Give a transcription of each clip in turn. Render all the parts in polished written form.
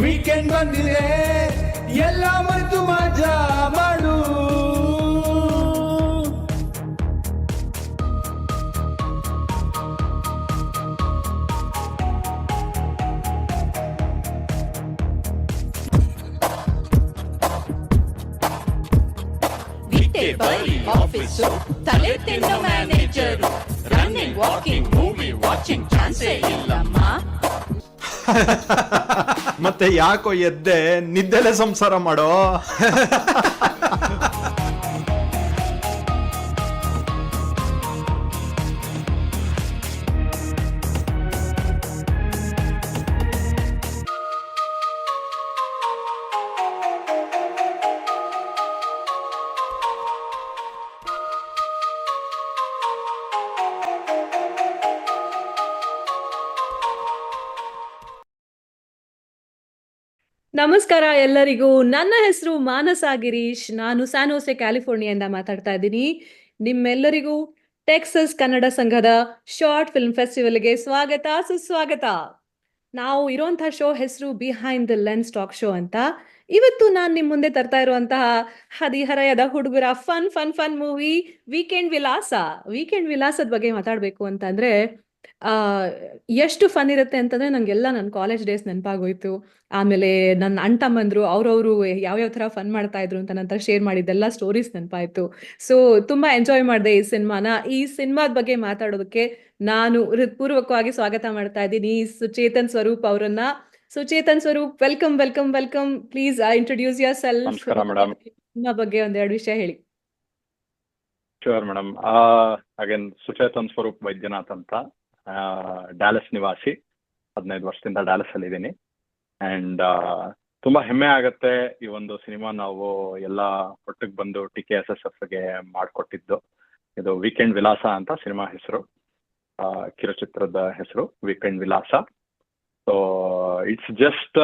Weekend ಬಂದಿದೆ ಎಲ್ಲ ಮತ್ತು ಮಜಾ ಮಾಡು. ಬರೀ ಆಫೀಸು ತಲೆ ತಿನ್ನೋ manager running walking movie watching ಚಾನ್ಸೇ ಇಲ್ಲಮ್ಮ. ಮತ್ತೆ ಯಾಕೋ ಎದ್ದೆ ನಿದ್ದೆಲೆ ಸಂಸಾರ ಮಾಡೋ. ನಮಸ್ಕಾರ ಎಲ್ಲರಿಗೂ. ನನ್ನ ಹೆಸರು ಮಾನಸ ಗಿರೀಶ್. ನಾನು ಸ್ಯಾನೋಸೆ ಕ್ಯಾಲಿಫೋರ್ನಿಯಾದಿಂದ ಮಾತಾಡ್ತಾ ಇದ್ದೀನಿ. ನಿಮ್ಮೆಲ್ಲರಿಗೂ ಟೆಕ್ಸಸ್ ಕನ್ನಡ ಸಂಘದ ಶಾರ್ಟ್ ಫಿಲ್ಮ್ ಫೆಸ್ಟಿವಲ್ಗೆ ಸ್ವಾಗತ ಸುಸ್ವಾಗತ. ನಾವು ಇರುವಂತಹ ಶೋ ಹೆಸರು behind the lens talk show ಅಂತ. ಇವತ್ತು ನಾನು ನಿಮ್ಮ ಮುಂದೆ ತರ್ತಾ ಇರುವಂತಹ ಹದಿಹರೆಯದ ಹುಡುಗರ fun fun fun movie weekend Vilasa. Weekend ವಿಲಾಸದ ಬಗ್ಗೆ ಮಾತಾಡಬೇಕು ಅಂತಂದ್ರೆ ಎಷ್ಟು ಫನ್ ಇರುತ್ತೆ ಅಂತಂದ್ರೆ ನಂಗೆಲ್ಲ ನನ್ನ ಕಾಲೇಜ್ ಡೇಸ್ ನೆನಪಾಗೋಯ್ತು. ಆಮೇಲೆ ನನ್ನ ಅಣ್ಣ ತಮ್ಮಂದ್ರು ಅವ್ರವ್ರು ಯಾವ್ಯಾವ ಥರ ಫನ್ ಮಾಡ್ತಾ ಇದ್ರು ಅಂತ ನಂತರ ಶೇರ್ ಮಾಡಿದ್ದೆಲ್ಲ ಸ್ಟೋರೀಸ್ ನೆನಪಾಯ್ತು. ಸೊ ತುಂಬಾ ಎಂಜಾಯ್ ಮಾಡಿದೆ ಈ ಸಿನಿಮಾನ. ಈ ಸಿನಿಮಾದ ಬಗ್ಗೆ ಮಾತಾಡೋದಕ್ಕೆ ನಾನು ಹೃತ್ಪೂರ್ವಕವಾಗಿ ಸ್ವಾಗತ ಮಾಡ್ತಾ ಇದ್ದೀನಿ ಸುಚೇತನ್ ಸ್ವರೂಪ್ ಅವರನ್ನ. Suchetan Swaroop, welcome welcome welcome. Please introduce yourself. ನಮಸ್ಕಾರ ಮೇಡಮ್. ಸಿನಿಮಾ ಬಗ್ಗೆ ಒಂದೆರಡು ವಿಷಯ ಹೇಳಿ. Sure madam. Again Suchetan Swaroop Vaidyanath ಅಂತ, ಡ್ಯಾಲಸ್ ನಿವಾಸಿ. 15 ವರ್ಷದಿಂದ ಡ್ಯಾಲಸ್ ಅಲ್ಲಿ ಇದ್ದೀನಿ. ಅಂಡ್ ತುಂಬಾ ಹೆಮ್ಮೆ ಆಗತ್ತೆ ಈ ಒಂದು ಸಿನಿಮಾ ನಾವು ಎಲ್ಲ ಒಟ್ಟಿಗೆ ಬಂದು TKSSFಗೆ ಮಾಡಿಕೊಟ್ಟಿದ್ದು. ಇದು ವೀಕೆಂಡ್ ವಿಲಾಸ ಅಂತ ಸಿನಿಮಾ ಹೆಸರು, ಕಿರುಚಿತ್ರದ ಹೆಸರು Weekend Vilasa. So it's just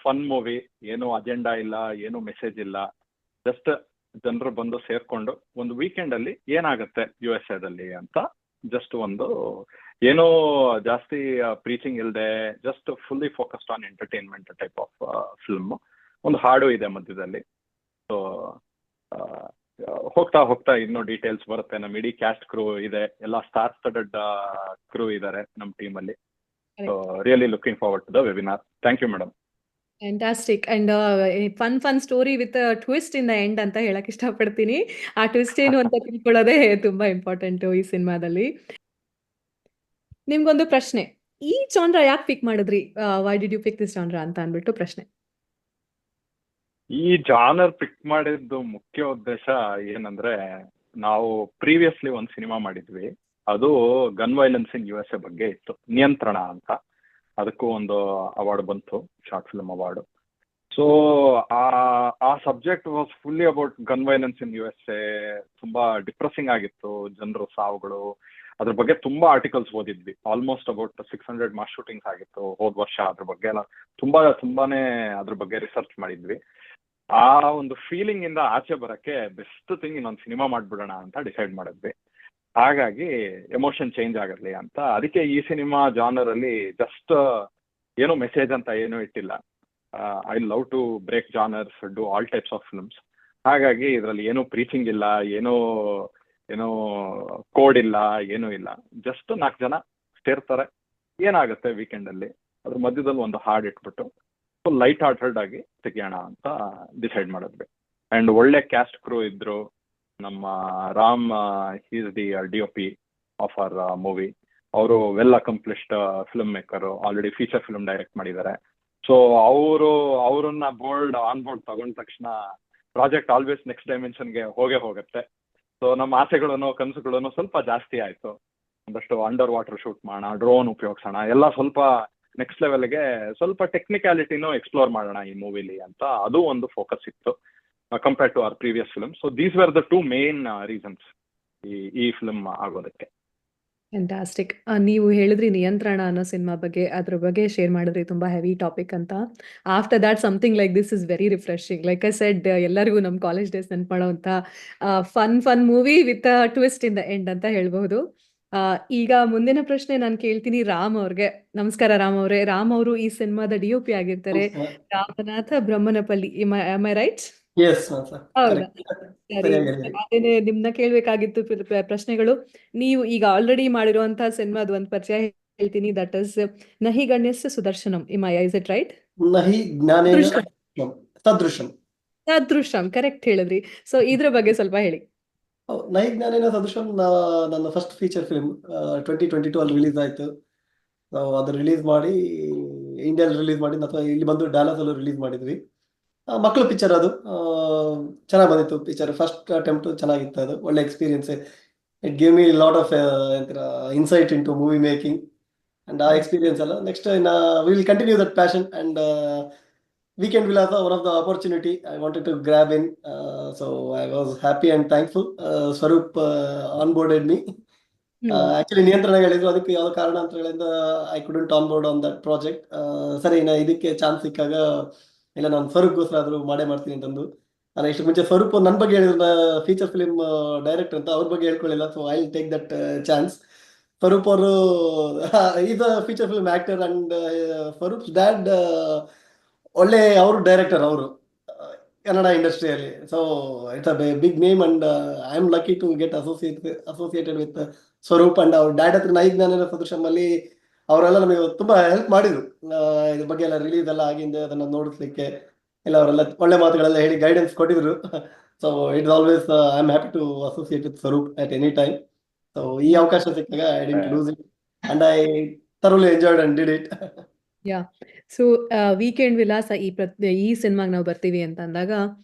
fun movie. ಏನು ಅಜೆಂಡಾ ಇಲ್ಲ, ಏನು ಮೆಸೇಜ್ ಇಲ್ಲ. ಜಸ್ಟ್ ಜನರು ಬಂದು ಸೇರ್ಕೊಂಡು ಒಂದು ವೀಕೆಂಡ್ ಅಲ್ಲಿ ಏನಾಗುತ್ತೆ USA ದಲ್ಲಿ ಅಂತ ಜಸ್ಟ್ ಒಂದು ಏನೋ ಜಾಸ್ತಿ ಪ್ರೀಚಿಂಗ್ ಇಲ್ಲದೆ just fully focused on entertainment type of film. ಒಂದು ಹಾಡು ಇದೆ ಮಧ್ಯದಲ್ಲಿ. ಸೊ ಹೋಗ್ತಾ ಹೋಗ್ತಾ ಇನ್ನೂ ಡೀಟೇಲ್ಸ್ ಬರುತ್ತೆ. ನಮ್ಮ ಇಡೀ ಕ್ಯಾಸ್ಟ್ ಕ್ರೂ ಇದೆ, ಎಲ್ಲ ಸ್ಟಾರ್ ಸ್ಟಡೆಡ್ ಕ್ರೂ ಇದ್ದಾರೆ ನಮ್ಮ ಟೀಮಲ್ಲಿ. So really looking forward to the webinar. Thank you madam. Fantastic. And fun story with twist in the end ಅಂತ ಹೇಳಕ್ ಇಷ್ಟಪಡ್ತೀನಿ. ಆ ಟ್ವಿಸ್ಟ್ ಏನು ಅಂತ ತಿಳ್ಕೊಳ್ಳೋದೇ ತುಂಬಾ ಇಂಪಾರ್ಟೆಂಟ್ ಈ ಸಿನಿಮಾದಲ್ಲಿ. ನಿಮ್ಗೊಂದು ಪ್ರಶ್ನೆ, ಈ ಜಾನ್ರ ಯಾಕೆ ಪಿಕ್ ಮಾಡಿದ್ರಿ? Why did you pick this genre ಅಂತ ಅಂದ್ಬಿಟ್ಟು ಪ್ರಶ್ನೆ. ಈ ಜಾನರ್ ಪಿಕ್ ಮಾಡಿದ್ದು ಮುಖ್ಯ ಉದ್ದೇಶ ಏನಂದ್ರೆ, ನಾವು ಪ್ರೀವಿಯಸ್ಲಿ ಒಂದು ಸಿನಿಮಾ ಮಾಡಿದ್ವಿ. ಅದು ಗನ್ ವೈಲೆನ್ಸ್ ಇನ್ USA ಬಗ್ಗೆ ಇತ್ತು, ನಿಯಂತ್ರಣ ಅಂತ. ಅದಕ್ಕೂ ಒಂದು ಅವಾರ್ಡ್ ಬಂತು, ಶಾರ್ಟ್ ಫಿಲ್ಮ್ ಅವಾರ್ಡ್. ಸೊ ಆ subject was fully about gun violence in USA. ತುಂಬಾ ಡಿಪ್ರೆಸಿಂಗ್ ಆಗಿತ್ತು, ಜನರು ಸಾವುಗಳು. ಅದ್ರ ಬಗ್ಗೆ ತುಂಬಾ ಆರ್ಟಿಕಲ್ಸ್ ಓದಿದ್ವಿ. ಆಲ್ಮೋಸ್ಟ್ ಅಬೌಟ್ 600 ಮಾಸ್ ಶೂಟಿಂಗ್ಸ್ ಆಗಿತ್ತು ಹೋದ ವರ್ಷ. ಅದ್ರ ಬಗ್ಗೆ ಎಲ್ಲ ತುಂಬಾನೇ ಅದ್ರ ಬಗ್ಗೆ ರಿಸರ್ಚ್ ಮಾಡಿದ್ವಿ. ಆ ಒಂದು ಫೀಲಿಂಗ್ ಇಂದ ಆಚೆ ಬರಕ್ಕೆ ಬೆಸ್ಟ್ ಥಿಂಗ್ ಇನ್ನೊಂದು ಸಿನಿಮಾ ಮಾಡ್ಬಿಡೋಣ ಅಂತ ಡಿಸೈಡ್ ಮಾಡಿದ್ವಿ. ಹಾಗಾಗಿ ಎಮೋಷನ್ ಚೇಂಜ್ ಆಗಿರ್ಲಿ ಅಂತ. ಅದಕ್ಕೆ ಈ ಸಿನಿಮಾ ಜಾನರ್ ಅಲ್ಲಿ ಜಸ್ಟ್ ಏನೋ ಮೆಸೇಜ್ ಅಂತ ಏನೂ ಇಟ್ಟಿಲ್ಲ. I love to break genres, do all types of films. ಹಾಗಾಗಿ ಇದರಲ್ಲಿ ಏನೂ ಪ್ರೀಚಿಂಗ್ ಇಲ್ಲ, ಏನೋ ಕೋಡ್ ಇಲ್ಲ, ಏನೂ ಇಲ್ಲ. ಜಸ್ಟ್ 4 ಜನ ಸೇರ್ತಾರೆ, ಏನಾಗುತ್ತೆ ವೀಕೆಂಡ್ ಅಲ್ಲಿ, ಅದ್ರ ಮಧ್ಯದಲ್ಲಿ ಒಂದು ಹಾಡ್ ಇಟ್ಬಿಟ್ಟು ಫುಲ್ ಲೈಟ್ ಹಾರ್ಟೆಡ್ ಆಗಿ ತೆಗಿಯೋಣ ಅಂತ ಡಿಸೈಡ್ ಮಾಡಿದ್ವಿ. ಅಂಡ್ ಒಳ್ಳೆ ಕ್ಯಾಸ್ಟ್ ಕ್ರೂ ಇದ್ರು. ನಮ್ಮ Ram, is the DOP of our movie. ಅವರು well accomplished film maker, already feature film direct ಮಾಡಿದ್ದಾರೆ. ಸೊ ಅವ್ರನ್ನ ಆನ್ ಬೋರ್ಡ್ ತಗೊಂಡ ತಕ್ಷಣ ಪ್ರಾಜೆಕ್ಟ್ ಆಲ್ವೇಸ್ ನೆಕ್ಸ್ಟ್ ಡೈಮೆನ್ಷನ್ಗೆ ಹೋಗುತ್ತೆ. ಸೊ ನಮ್ಮ ಆಸೆಗಳನ್ನು ಕನಸುಗಳನ್ನು ಸ್ವಲ್ಪ ಜಾಸ್ತಿ ಆಯಿತು. ಒಂದಷ್ಟು ಅಂಡರ್ ವಾಟರ್ ಶೂಟ್ ಮಾಡೋಣ, ಡ್ರೋನ್ ಉಪಯೋಗಿಸೋಣ, ಎಲ್ಲ ಸ್ವಲ್ಪ ನೆಕ್ಸ್ಟ್ ಲೆವೆಲ್ಗೆ ಸ್ವಲ್ಪ ಟೆಕ್ನಿಕ್ಯಾಲಿಟಿನೂ ಎಕ್ಸ್ಪ್ಲೋರ್ ಮಾಡೋಣ ಈ ಮೂವಿಲಿ ಅಂತ. ಅದು ಒಂದು ಫೋಕಸ್ ಇತ್ತು compared to our previous film. So these were the 2 main reasons ಈ ಫಿಲ್ಮ್ ಆಗೋದಕ್ಕೆ. ಫ್ಯಾಂಟಾಸ್ಟಿಕ್. ನೀವು ಹೇಳಿದ್ರಿ ನಿಯಂತ್ರಣ ಅನ್ನೋ ಸಿನಿಮಾ ಬಗ್ಗೆ, ಅದ್ರ ಬಗ್ಗೆ ಶೇರ್ ಮಾಡಿದ್ರಿ, ತುಂಬಾ ಹೆವಿ ಟಾಪಿಕ್ ಅಂತ. After that something like this is very refreshing. Like I said, ಎಲ್ಲರಿಗೂ ನಮ್ಮ ಕಾಲೇಜ್ ಡೇಸ್ ನೆನ್ಪು ಮಾಡೋಂಥ fun movie with twist in the end ಅಂತ ಹೇಳ್ಬಹುದು. ಈಗ ಮುಂದಿನ ಪ್ರಶ್ನೆ ನಾನು ಕೇಳ್ತೀನಿ ರಾಮ್ ಅವ್ರಿಗೆ. ನಮಸ್ಕಾರ ರಾಮ್ ಅವರೇ. ರಾಮ್ ಅವರು ಈ ಸಿನಿಮಾದ DOP ಆಗಿರ್ತಾರೆ. Ramanatha Brahmanapalli. am I right? Yes sir, ಹೌದಾ? ಕರೆಕ್ಟ್, ಸರಿ. ಸರಿಯಾಗಿ ಹೇಳಿದ್ರಿ. ಅದೇನೆ ನಿಮ್ನ ಕೇಳ್ಬೇಕಾಗಿತ್ತು ಪ್ರಶ್ನೆಗಳು. ನೀವು ಈಗ ಆಲ್ರೆಡಿ ಮಾಡಿರುವಂತಹ ಸಿನಿಮಾದ ಒಂದು ಪರಿಚಯ ಹೇಳ್ತೀನಿ. ದಟ್ ಇಸ್ ನಹಿ ಗಣ್ಯಸ್ಯ ಸುದರ್ಶನಂ. Is it right? ನಹಿ ಜ್ಞಾನೇನ ಸದೃಶಂ. ಸದೃಶಂ. ಸದೃಶಂ ಕರೆಕ್ಟ್ ಹೇಳಿದ್ರಿ. ಸೊ ಇದ್ರ ಬಗ್ಗೆ ಸ್ವಲ್ಪ ಹೇಳಿ. ನಹಿ ಜ್ಞಾನೇನ ಸದೃಶಂ ನನ್ನ ಫಸ್ಟ್ ಫೀಚರ್ ಫಿಲ್ಮ್ 2022 ಅಲ್ಲಿ ರಿಲೀಸ್ ಆಯ್ತು. ನಾವು ಅದು ರಿಲೀಸ್ ಮಾಡಿ ಇಂಡಿಯಲ್ಲಿ ರಿಲೀಸ್ ಮಾಡಿ, ಅಥವಾ ಇಲ್ಲಿ ಬಂದು ಡ್ಯಾಲಸ್ ಅಲ್ಲೂ ರಿಲೀಸ್ ಮಾಡಿದ್ವಿ. ಮಕ್ಕಳು ಪಿಕ್ಚರ್ ಅದು ಚೆನ್ನಾಗಿ ಬಂದಿತ್ತು. ಪಿಕ್ಚರ್ ಫಸ್ಟ್ ಅಟೆಂಪ್ಟ್ ಚೆನ್ನಾಗಿತ್ತು. ಅದು ಒಳ್ಳೆ experience. It gave me lot of insight into movie making. And ಆ ಎಕ್ಸ್ಪೀರಿಯನ್ಸ್ ಅಲ್ಲ, next will continue that passion. And Weekend Vilasa, one of the opportunity I wanted to grab in. So I was happy and thankful. Swaroop onboarded me. Actually, ನಿಯಂತ್ರಣ ಹೇಳಿದ್ರು, ಅದಕ್ಕೆ ಯಾವ ಕಾರಣ ಅಂತ ಹೇಳಿದ I couldn't on board on that project. ಸರಿ, ನಾ ಇದಕ್ಕೆ ಚಾನ್ಸ್ ಸಿಕ್ಕಾಗ ಇಲ್ಲ, ನಾನು ಸ್ವರೂಪ್ಗೋಸ್ಕರ ಆದರೂ ಮಾಡೇ ಮಾಡ್ತೀನಿ ಅಂತಂದು. ನಾನು ಇಷ್ಟು ಮುಂಚೆ ಸ್ವರೂಪ್ ನನ್ನ ಬಗ್ಗೆ ಹೇಳಿದ್ರು, ಫೀಚರ್ ಫಿಲ್ಮ್ ಡೈರೆಕ್ಟರ್ ಅಂತ, ಅವ್ರ ಬಗ್ಗೆ ಹೇಳ್ಕೊಳ್ಳಿಲ್ಲ. So I will take that chance. Swaroop ಅವರು is a feature film actor. And Swaroop's dad ಒಳ್ಳೆ ಅವರು ಡೈರೆಕ್ಟರ್, ಅವರು ಕನ್ನಡ ಇಂಡಸ್ಟ್ರಿಯಲ್ಲಿ. So it's a big name. And I am lucky to get associated with Swaroop. And ಅವ್ರ ಡ್ಯಾಡ್ ಹತ್ರ ನಹಿ ಜ್ಞಾನೇನ ಸದೃಶಂ ಅಲ್ಲಿ ಅವರೆಲ್ಲ ನಮಗೆ ತುಂಬಾ ಹೆಲ್ಪ್ ಮಾಡಿದ್ರು. ಇದ್ರ ಬಗ್ಗೆ ಎಲ್ಲ ರಿಲೀಸ್ ಎಲ್ಲ ಆಗಿಂದ ಅದನ್ನ ನೋಡಿಸ್ಲಿಕ್ಕೆ ಎಲ್ಲ ಅವರೆಲ್ಲ ಒಳ್ಳೆ ಮಾತುಗಳೆಲ್ಲ ಹೇಳಿ ಗೈಡೆನ್ಸ್ ಕೊಟ್ಟಿದ್ರು. So it's always I am happy to associate with Swaroop at any time. So ಈ ಅವಕಾಶ ಸಿಕ್ಕಾಗ I didn't lose it and I thoroughly enjoyed and did it. Yeah. So weekend Vilasa ಈ ಸಿನಿಮಾಗೆ ನಾವು ಬರ್ತೀವಿ ಅಂತ ಅಂದಾಗ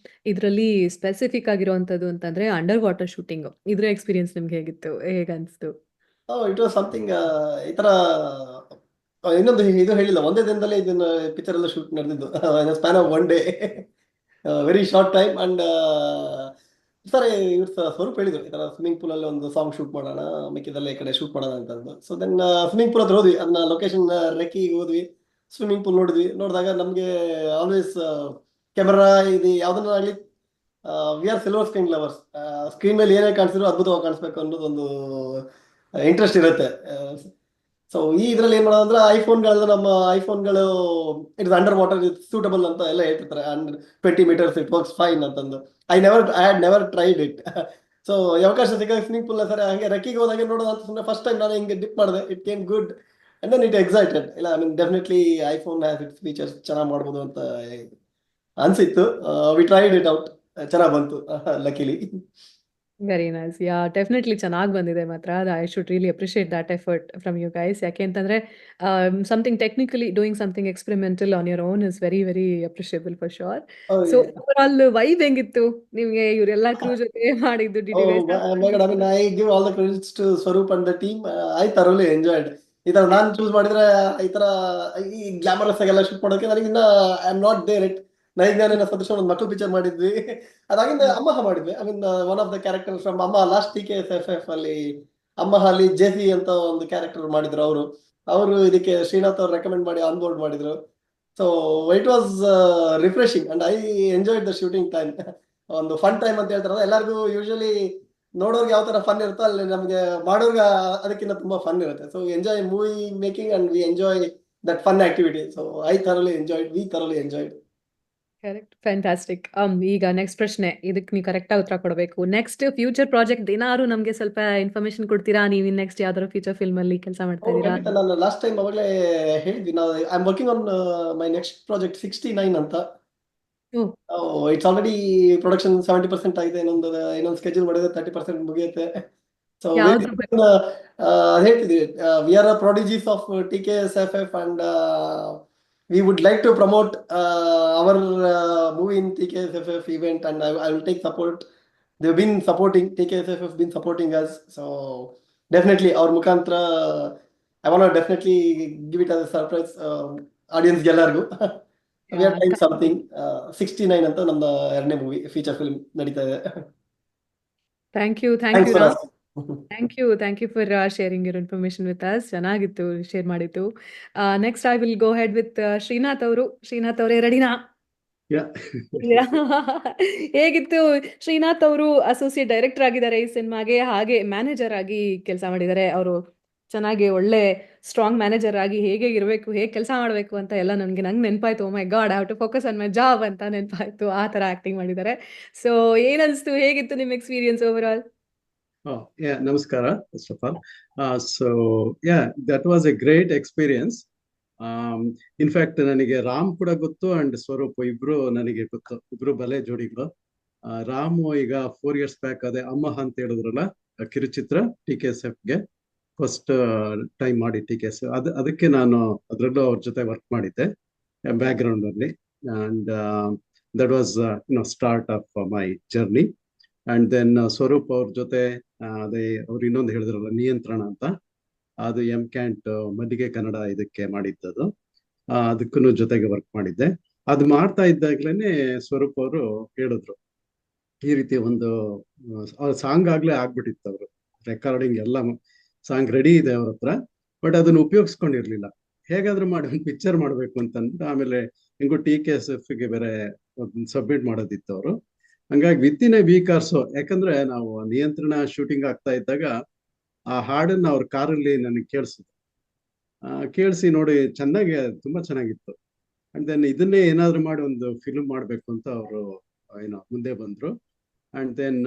ಇದರಲ್ಲಿ ಸ್ಪೆಸಿಫಿಕ್ ಆಗಿರುವಂತದ್ದು ಅಂತಂದ್ರೆ ಅಂಡರ್ ವಾಟರ್ ಶೂಟಿಂಗ್. ಇದ್ರ ಎಕ್ಸ್ಪೀರಿಯನ್ಸ್ ನಿಮ್ಗೆ ಹೇಗಿತ್ತು, ಹೇಗನ್ಸ್ತು? It was something. ಈ ತರ ಇನ್ನೊಂದು ಇದು ಹೇಳಿಲ್ಲ, ಒಂದೇ ದಿನದಲ್ಲೇ ಇದನ್ನ ಪಿಕ್ಚರ್ ಎಲ್ಲ ಶೂಟ್ ನಡೆದಿದ್ದು. Span of 1 day. Very short time. And sir, ಇವ್ರು ಸ್ವರೂಪ್ ಹೇಳಿದ್ರು, ಈ ತರ ಸ್ವಿಮ್ಮಿಂಗ್ ಪೂಲ್ ಅಲ್ಲಿ ಒಂದು ಸಾಂಗ್ ಶೂಟ್ ಮಾಡೋಣ, ಮಿಕ್ಕಿದಲ್ಲೇ ಈ ಕಡೆ ಶೂಟ್ ಮಾಡೋಣ ಅಂತಂದು. ಸೊ ದೆನ್ ಸ್ವಿಮ್ಮಿಂಗ್ ಪೂಲ್ ಹತ್ರ ಹೋದ್ವಿ. ಅದನ್ನ ಲೊಕೇಶನ್ ರೆಕ್ಕಿಗೆ ಹೋದ್ವಿ, ಸ್ವಿಮ್ಮಿಂಗ್ ಪೂಲ್ ನೋಡಿದ್ವಿ. ನೋಡಿದಾಗ ನಮಗೆ ಆಲ್ವೇಸ್ ಕ್ಯಾಮರಾ ಇದು ಯಾವ್ದನ್ನಾಗ್ಲಿ, we are silver screen lovers. Screen ಮೇಲೆ ಏನೇ ಕಾಣಿಸಿದ್ರು ಅದ್ಭುತವಾಗಿ ಕಾಣಿಸ್ಬೇಕು ಅನ್ನೋದು ಒಂದು ಇಂಟ್ರೆಸ್ಟ್ ಇರುತ್ತೆ. ಸೊ ಈ ಇದ್ರಲ್ಲಿ ಏನ್ ಮಾಡೋದು ಅಂದ್ರೆ, ನಮ್ಮ ಐಫೋನ್ಗಳು it's under water it suitable ಅಂತ ಎಲ್ಲ ಹೇಳ್ತಿರ್ತಾರೆ. And 20 meters it works fine ಅಂತಂದು. I had never tried it. So ಅವಕಾಶ ಸಿಕ್ಕಾಗ ಸ್ವಿಮ್ಮಿಂಗ್ ಪೂಲ್ ಸರಿ ಹಂಗೆ ರೆಕ್ಕಿಗೆ ಹೋದಾಗೆ ನೋಡೋದು ಅಂತ ಸುಮ್ಮನೆ ಫಸ್ಟ್ ಟೈಮ್ ನಾನು ಹಿಂಗೆ ಡಿಪ್ ಮಾಡಿದೆ. It came good. And then it excited. ಇಲ್ಲ, I mean definitely iPhone has its features, ಚೆನ್ನಾಗಿ ಮಾಡ್ಬೋದು ಅಂತ ಅನ್ಸಿತ್ತು. We tried it out. ಚೆನ್ನಾಗಿ ಬಂತು luckily. Very nice. Yeah, definitely ಚೆನ್ನಾಗಿ ಬಂದಿದೆ ಮಾತ್ರ. I should really appreciate that effort from you guys. ಯಾಕೆ ಅಂತಂದ್ರೆ something technically doing something experimental on your own is very very appreciable for sure. So over all vibe ಹೆಂಗಿತ್ತು ನಿಮ್ಗೆ ಇವರೆಲ್ಲ ಕ್ರೂ ಜೊತೆ ಮಾಡಿದ್ದು? Did you guys? I mean, I give all the credits to Swaroop and the team. I thoroughly enjoyed. ಈ ತರ ನಾನು choose ಮಾಡಿದ್ರೆ ಈ ತರ ಈ ಗ್ಲಾಮರಸ್ ಆಗೆಲ್ಲ ಶೂಟ್ ಮಾಡೋಕೆ ನನಗಿನ್ನ I am not there it. ನಹಿ ಜ್ಞಾನೇನ ಸದೃಶಂ ಒಂದು ಮಕ್ಕಳು ಪಿಕ್ಚರ್ ಮಾಡಿದ್ವಿ. ಅದಾಗಿಂದ ಅಮ್ಮಹ ಮಾಡಿದ್ವಿ. I mean one of the character from ಅಮ್ಮ ಲಾಸ್ಟ್ TKSFF ಅಲ್ಲಿ ಅಮ್ಮಹ ಅಲ್ಲಿ ಜೆಸಿ ಅಂತ ಒಂದು ಕ್ಯಾರೆಕ್ಟರ್ ಮಾಡಿದ್ರು. ಅವರು ಇದಕ್ಕೆ ಶ್ರೀನಾಥ್ ಅವ್ರು ರೆಕಮೆಂಡ್ ಮಾಡಿ ಆನ್ ಬೋರ್ಡ್ ಮಾಡಿದ್ರು. So it was refreshing and I enjoyed the shooting time. ಒಂದು ಫನ್ ಟೈಮ್ ಅಂತ ಹೇಳ್ತಾರಲ್ಲ, ಎಲ್ಲರಿಗೂ ಯೂಶಲಿ ನೋಡೋರ್ಗೆ ಯಾವ ತರ ಫನ್ ಇರುತ್ತೋ ಅಲ್ಲಿ ನಮಗೆ ಮಾಡೋರ್ಗೆ ಅದಕ್ಕಿಂತ ತುಂಬಾ ಫನ್ ಇರುತ್ತೆ. So enjoy movie making and we enjoy that fun activity. So I thoroughly enjoyed, we thoroughly enjoyed. Correct, fantastic. ಈಗ ನೆಕ್ಸ್ಟ್ ಪ್ರಶ್ನೆ, ಇದಕ್ಕೆ ನೀವು ಕರೆಕ್ಟ್ ಆಗಿ ಉತ್ತರ ಕೊಡಬೇಕು. ನೆಕ್ಸ್ಟ್ ಫ್ಯೂಚರ್ ಪ್ರಾಜೆಕ್ಟ್ ಏನಾದ್ರು ನಮ್ಗೆ ಸ್ವಲ್ಪ ಇನ್ಫಾರ್ಮೇಶನ್ ಕೊಡ್ತೀರಾ? ನೀವು ನೆಕ್ಸ್ಟ್ ಯಾವ್ದಾದ್ರು ಫ್ಯೂಚರ್ ಫಿಲ್ಮ್ ಅಲ್ಲಿ ಕೆಲಸ ಮಾಡ್ತಾ ಇದೀರಾ? ನಾನು ಲಾಸ್ಟ್ ಟೈಮ್ ಅವಾಗಲೇ ಹೇಳಿದ್ವಿ, ನಾವು I am working on my next project 69 ಅಂತ. ಇಟ್ಸ್ ಆಲ್ರೆಡಿ ಪ್ರೊಡಕ್ಷನ್ 70% ಆಗಿದೆ. ಇನ್ನೊಂದು ಸ್ಕೆಡ್ಯೂಲ್ ಮಾಡಿದ್ರೆ 30% ಮುಗಿಯುತ್ತೆ. ಸೊ ಹೇಳ್ತಿದ್ವಿ, we are prodigies of TKSFF and we would like to promote our movie in TKSFF event, and I will take support. They've been supporting, TKSFF been supporting us. So definitely our mukantra I want to definitely give it as a surprise audience gellargu. We are trying something. 69 anta namma ಎರಡನೇ movie feature film ನಡೀತಾ ಇದೆ. Thank you for sharing your information with us. ಚೆನ್ನಾಗಿತ್ತು share ಮಾಡಿದ್ದು. Next I will go ahead with Srinath ಅವರು. ಶ್ರೀನಾಥ್ ಅವರೇ, ರೆಡಿನಾ? Yeah. ಹೇಗಿತ್ತು? ಶ್ರೀನಾಥ್ ಅವರು ಅಸೋಸಿಯೇಟ್ ಡೈರೆಕ್ಟರ್ ಆಗಿದ್ದಾರೆ ಈ ಸಿನಿಮಾಗೆ, ಹಾಗೆ ಮ್ಯಾನೇಜರ್ ಆಗಿ ಕೆಲಸ ಮಾಡಿದ್ದಾರೆ. ಅವರು ಚೆನ್ನಾಗಿ ಒಳ್ಳೆ ಸ್ಟ್ರಾಂಗ್ ಮ್ಯಾನೇಜರ್ ಆಗಿ ಹೇಗೆ ಇರಬೇಕು, ಹೇಗೆ ಕೆಲಸ ಮಾಡಬೇಕು ಅಂತ ಎಲ್ಲ ನಂಗೆ ನೆನಪಾಯ್ತು. Oh my God, I have to focus on my job ಅಂತ ನೆನಪಾಯ್ತು. ಆ ಥರ ಆಕ್ಟಿಂಗ್ ಮಾಡಿದ್ದಾರೆ. ಸೊ ಏನನ್ಸ್ತು, ಹೇಗಿತ್ತು ನಿಮ್ಮ experience over all? Oh, yeah, Namaskara, first of all. So, yeah, that was a great experience. In fact, ನನಗೆ ರಾಮ್ ಕೂಡ ಗೊತ್ತು ಅಂಡ್ ಸ್ವರೂಪ್ ಇಬ್ರು ನನಗೆ ಗೊತ್ತು. ಇಬ್ರು ಬಲೆ ಜೋಡಿಗಳು. ರಾಮು ಈಗ 4 years ಬ್ಯಾಕ್ ಅದೇ ಅಮ್ಮ ಅಂತ ಹೇಳಿದ್ರಲ್ಲ, ಕಿರುಚಿತ್ರ TKSF-ಗೆ ಫಸ್ಟ್ ಟೈಮ್ ಮಾಡಿ TKS. ಅದಕ್ಕೆ ನಾನು ಅದರಲ್ಲೂ ಅವ್ರ ಜೊತೆ ವರ್ಕ್ ಮಾಡಿದ್ದೆ ಬ್ಯಾಕ್ ಗ್ರೌಂಡ್ ಅಲ್ಲಿ. And that was start of my journey. And then Swaroop ಅವ್ರ ಜೊತೆ ಅದೇ ಅವ್ರು ಇನ್ನೊಂದು ಹೇಳಿದ್ರಲ್ಲ ನಿಯಂತ್ರಣ ಅಂತ, ಅದು ಕ್ಯಾಂಟ್ ಮಲ್ಲಿಗೆ ಕನ್ನಡ ಇದಕ್ಕೆ ಮಾಡಿದ್ದದು. ಅದಕ್ಕೂ ಜೊತೆಗೆ ವರ್ಕ್ ಮಾಡಿದ್ದೆ. ಅದು ಮಾಡ್ತಾ ಇದ್ದಾಗ್ಲೇನೆ ಸ್ವರೂಪ್ ಅವರು ಹೇಳಿದ್ರು, ಈ ರೀತಿ ಒಂದು ಸಾಂಗ್ ಆಗ್ಲೇ ಆಗ್ಬಿಟ್ಟಿತ್ತು. ಅವರು ರೆಕಾರ್ಡಿಂಗ್ ಎಲ್ಲ ಸಾಂಗ್ ರೆಡಿ ಇದೆ ಅವ್ರ ಹತ್ರ, ಬಟ್ ಅದನ್ನ ಉಪಯೋಗಿಸ್ಕೊಂಡಿರ್ಲಿಲ್ಲ. ಹೇಗಾದ್ರೂ ಮಾಡಿ ಒಂದು ಪಿಕ್ಚರ್ ಮಾಡ್ಬೇಕು ಅಂತಂದ್ರೆ, ಆಮೇಲೆ ಹೆಂಗು TKSF-ಗೆ ಬೇರೆ ಸಬ್ಮಿಟ್ ಮಾಡೋದಿತ್ತು ಅವರು. ಹಂಗಾಗಿ within a week or so, ಯಾಕಂದ್ರೆ ನಾವು ನಿಯಂತ್ರಣ ಶೂಟಿಂಗ್ ಆಗ್ತಾ ಇದ್ದಾಗ ಆ ಹಾಡನ್ನ ಅವ್ರ ಕಾರಲ್ಲಿ ನನಗೆ ಕೇಳಿಸಿದ್ರು. ಕೇಳಿಸಿ ನೋಡಿ ಚೆನ್ನಾಗಿ, ತುಂಬಾ ಚೆನ್ನಾಗಿತ್ತು. ಅಂಡ್ ದೆನ್ ಇದನ್ನೇ ಏನಾದ್ರು ಮಾಡಿ ಒಂದು ಫಿಲ್ಮ್ ಮಾಡ್ಬೇಕು ಅಂತ ಅವರು ಮುಂದೆ ಬಂದ್ರು. ಅಂಡ್ ದೆನ್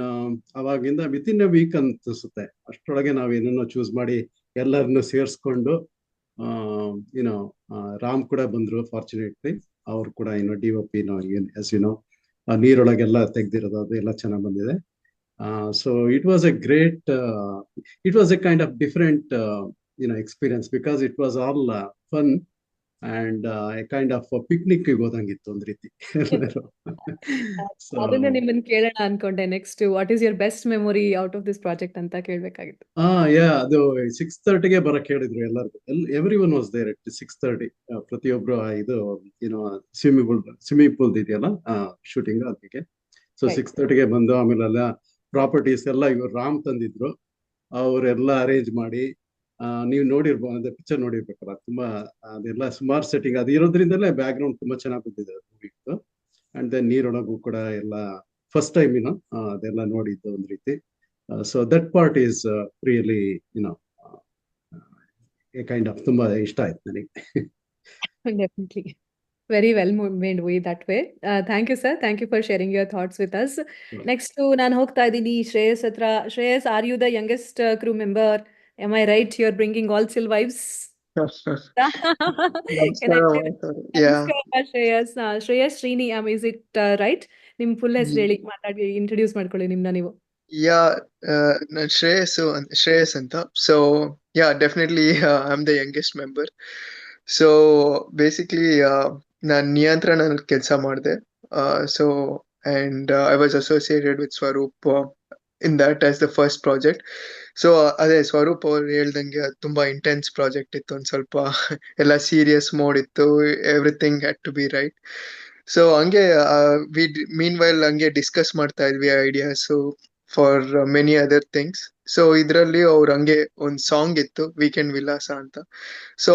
ಅವಾಗಿಂದ ವಿತಿನ್ ಎ ವೀಕ್ ಅನ್ಸುತ್ತೆ, ಅಷ್ಟರೊಳಗೆ ನಾವು ಏನನ್ನೋ ಚೂಸ್ ಮಾಡಿ ಎಲ್ಲರನ್ನು ಸೇರಿಸ್ಕೊಂಡು ರಾಮ್ ಕೂಡ ಬಂದ್ರು. ಫಾರ್ಚುನೇಟ್ಲಿ ಅವ್ರು ಕೂಡ DOP ನೀರೊಳಗೆಲ್ಲ ತೆಗ್ದಿರೋದು ಅದು ಎಲ್ಲ ಚೆನ್ನಾಗಿ ಬಂದಿದೆ. So it was a great, it was a kind of different experience, because it was all fun and a kind of picnic ಹೋದಂಗಿತ್ತು ಒಂದು ರೀತಿ. ಅದನ್ನ ನಿಮ್ಮನ್ನ ಕೇಳೋಣ ಅನ್ಕೊಂಡೆ. Next, what is your best memory out of this project ಅಂತ ಕೇಳ್ಬೇಕಾಗಿತ್ತು. ಅದು 6:30ಗೆ ಬರಕ್ ಹೇಳಿದ್ರು ಎಲ್ಲರಿಗೂ. Everyone was there at 6:30. ಪ್ರತಿಯೊಬ್ರು ಇದು ಸ್ವಿಮ್ಮಿಂಗ್ ಪೂಲ್ ಇದೆಯಲ್ಲ ಶೂಟಿಂಗ್, ಅದಕ್ಕೆ. ಸೊ 6:30ಗೆ ಬಂದು ಆಮೇಲೆ ಎಲ್ಲ ಪ್ರಾಪರ್ಟೀಸ್ ಎಲ್ಲ ಇವರು ರಾಮ್ ತಂದಿದ್ರು, ಅವರೆಲ್ಲ ಅರೇಂಜ್ ಮಾಡಿ. ನೀವು ನೋಡಿರ್ಬೋದು, ಪಿಕ್ಚರ್ ನೋಡಿರ್ಬೇಕಲ್ಲ, ತುಂಬಾ ಅದೆಲ್ಲ ಸುಮಾರು ಸೆಟ್ಟಿಂಗ್ ಅದು ಇರೋದ್ರಿಂದಲೇ ಬ್ಯಾಕ್ ಗ್ರೌಂಡ್ ತುಂಬಾ ಚೆನ್ನಾಗಿ ಬಂದಿದೆ ಮೂವಿದು. ಅಂಡ್ ದೆನ್ ನೀರೊಳಗೂ ಕೂಡ ಎಲ್ಲ ಫಸ್ಟ್ ಟೈಮ್ ಅದೆಲ್ಲ ನೋಡಿದ್ದು ಒಂದು ರೀತಿ. So that part is really kind of ತುಂಬಾ ಇಷ್ಟ ಆಯ್ತು ನನಗೆ. Definitely. Very well made way that way. Thank you, sir. Thank you for sharing your thoughts with us. Next, ನಾನು ಹೋಗ್ತಾ ಇದ್ದೀನಿ ಶ್ರೇಯಸ್ ಹತ್ರ. Shreyas, are you the youngest crew member? Am I right? You're bringing all still vibes. Can I say that? Yeah, ನಮಸ್ಕಾರ Shreyas. Shreyas Srini, is it right? ನಿಮ್ full ಹೆಸರು ಹೇಳಿ, ಮಾತಾಡಿ introduce ಮಾಡ್ಕೊಳ್ಳಿ ನಿಮ್ನ ನೀವು. yeah, ನಾನ್ ಶ್ರೇಯಸ್ ಅಂತ. So yeah, definitely I'm the youngest member. So basically ನಾನ್ ನಿಯಂತ್ರಣದಲ್ಲಿ ಕೆಲಸ ಮಾಡಿದೆ. So and I was associated with Swaroop in that as the first project. So ಅದೇ ಸ್ವರೂಪ್ ಅವ್ರು ಹೇಳ್ದಂಗೆ ಅದು ತುಂಬಾ ಇಂಟೆನ್ಸ್ ಪ್ರಾಜೆಕ್ಟ್ ಇತ್ತು. ಒಂದ್ ಸ್ವಲ್ಪ ಎಲ್ಲ ಸೀರಿಯಸ್ ಮೋಡ್ ಇತ್ತು. Everything had to be right. So ಹಂಗೆ ಮೀನ್ ವೈಲ್ ಹಂಗೆ ಡಿಸ್ಕಸ್ ಮಾಡ್ತಾ ಇದ್ವಿ ideas for many other things. So ಇದ್ರಲ್ಲಿ ಅವ್ರು ಹಂಗೆ ಒಂದ್ ಸಾಂಗ್ ಇತ್ತು, ವೀಕೆಂಡ್ ವಿಲಾಸ ಅಂತ. ಸೊ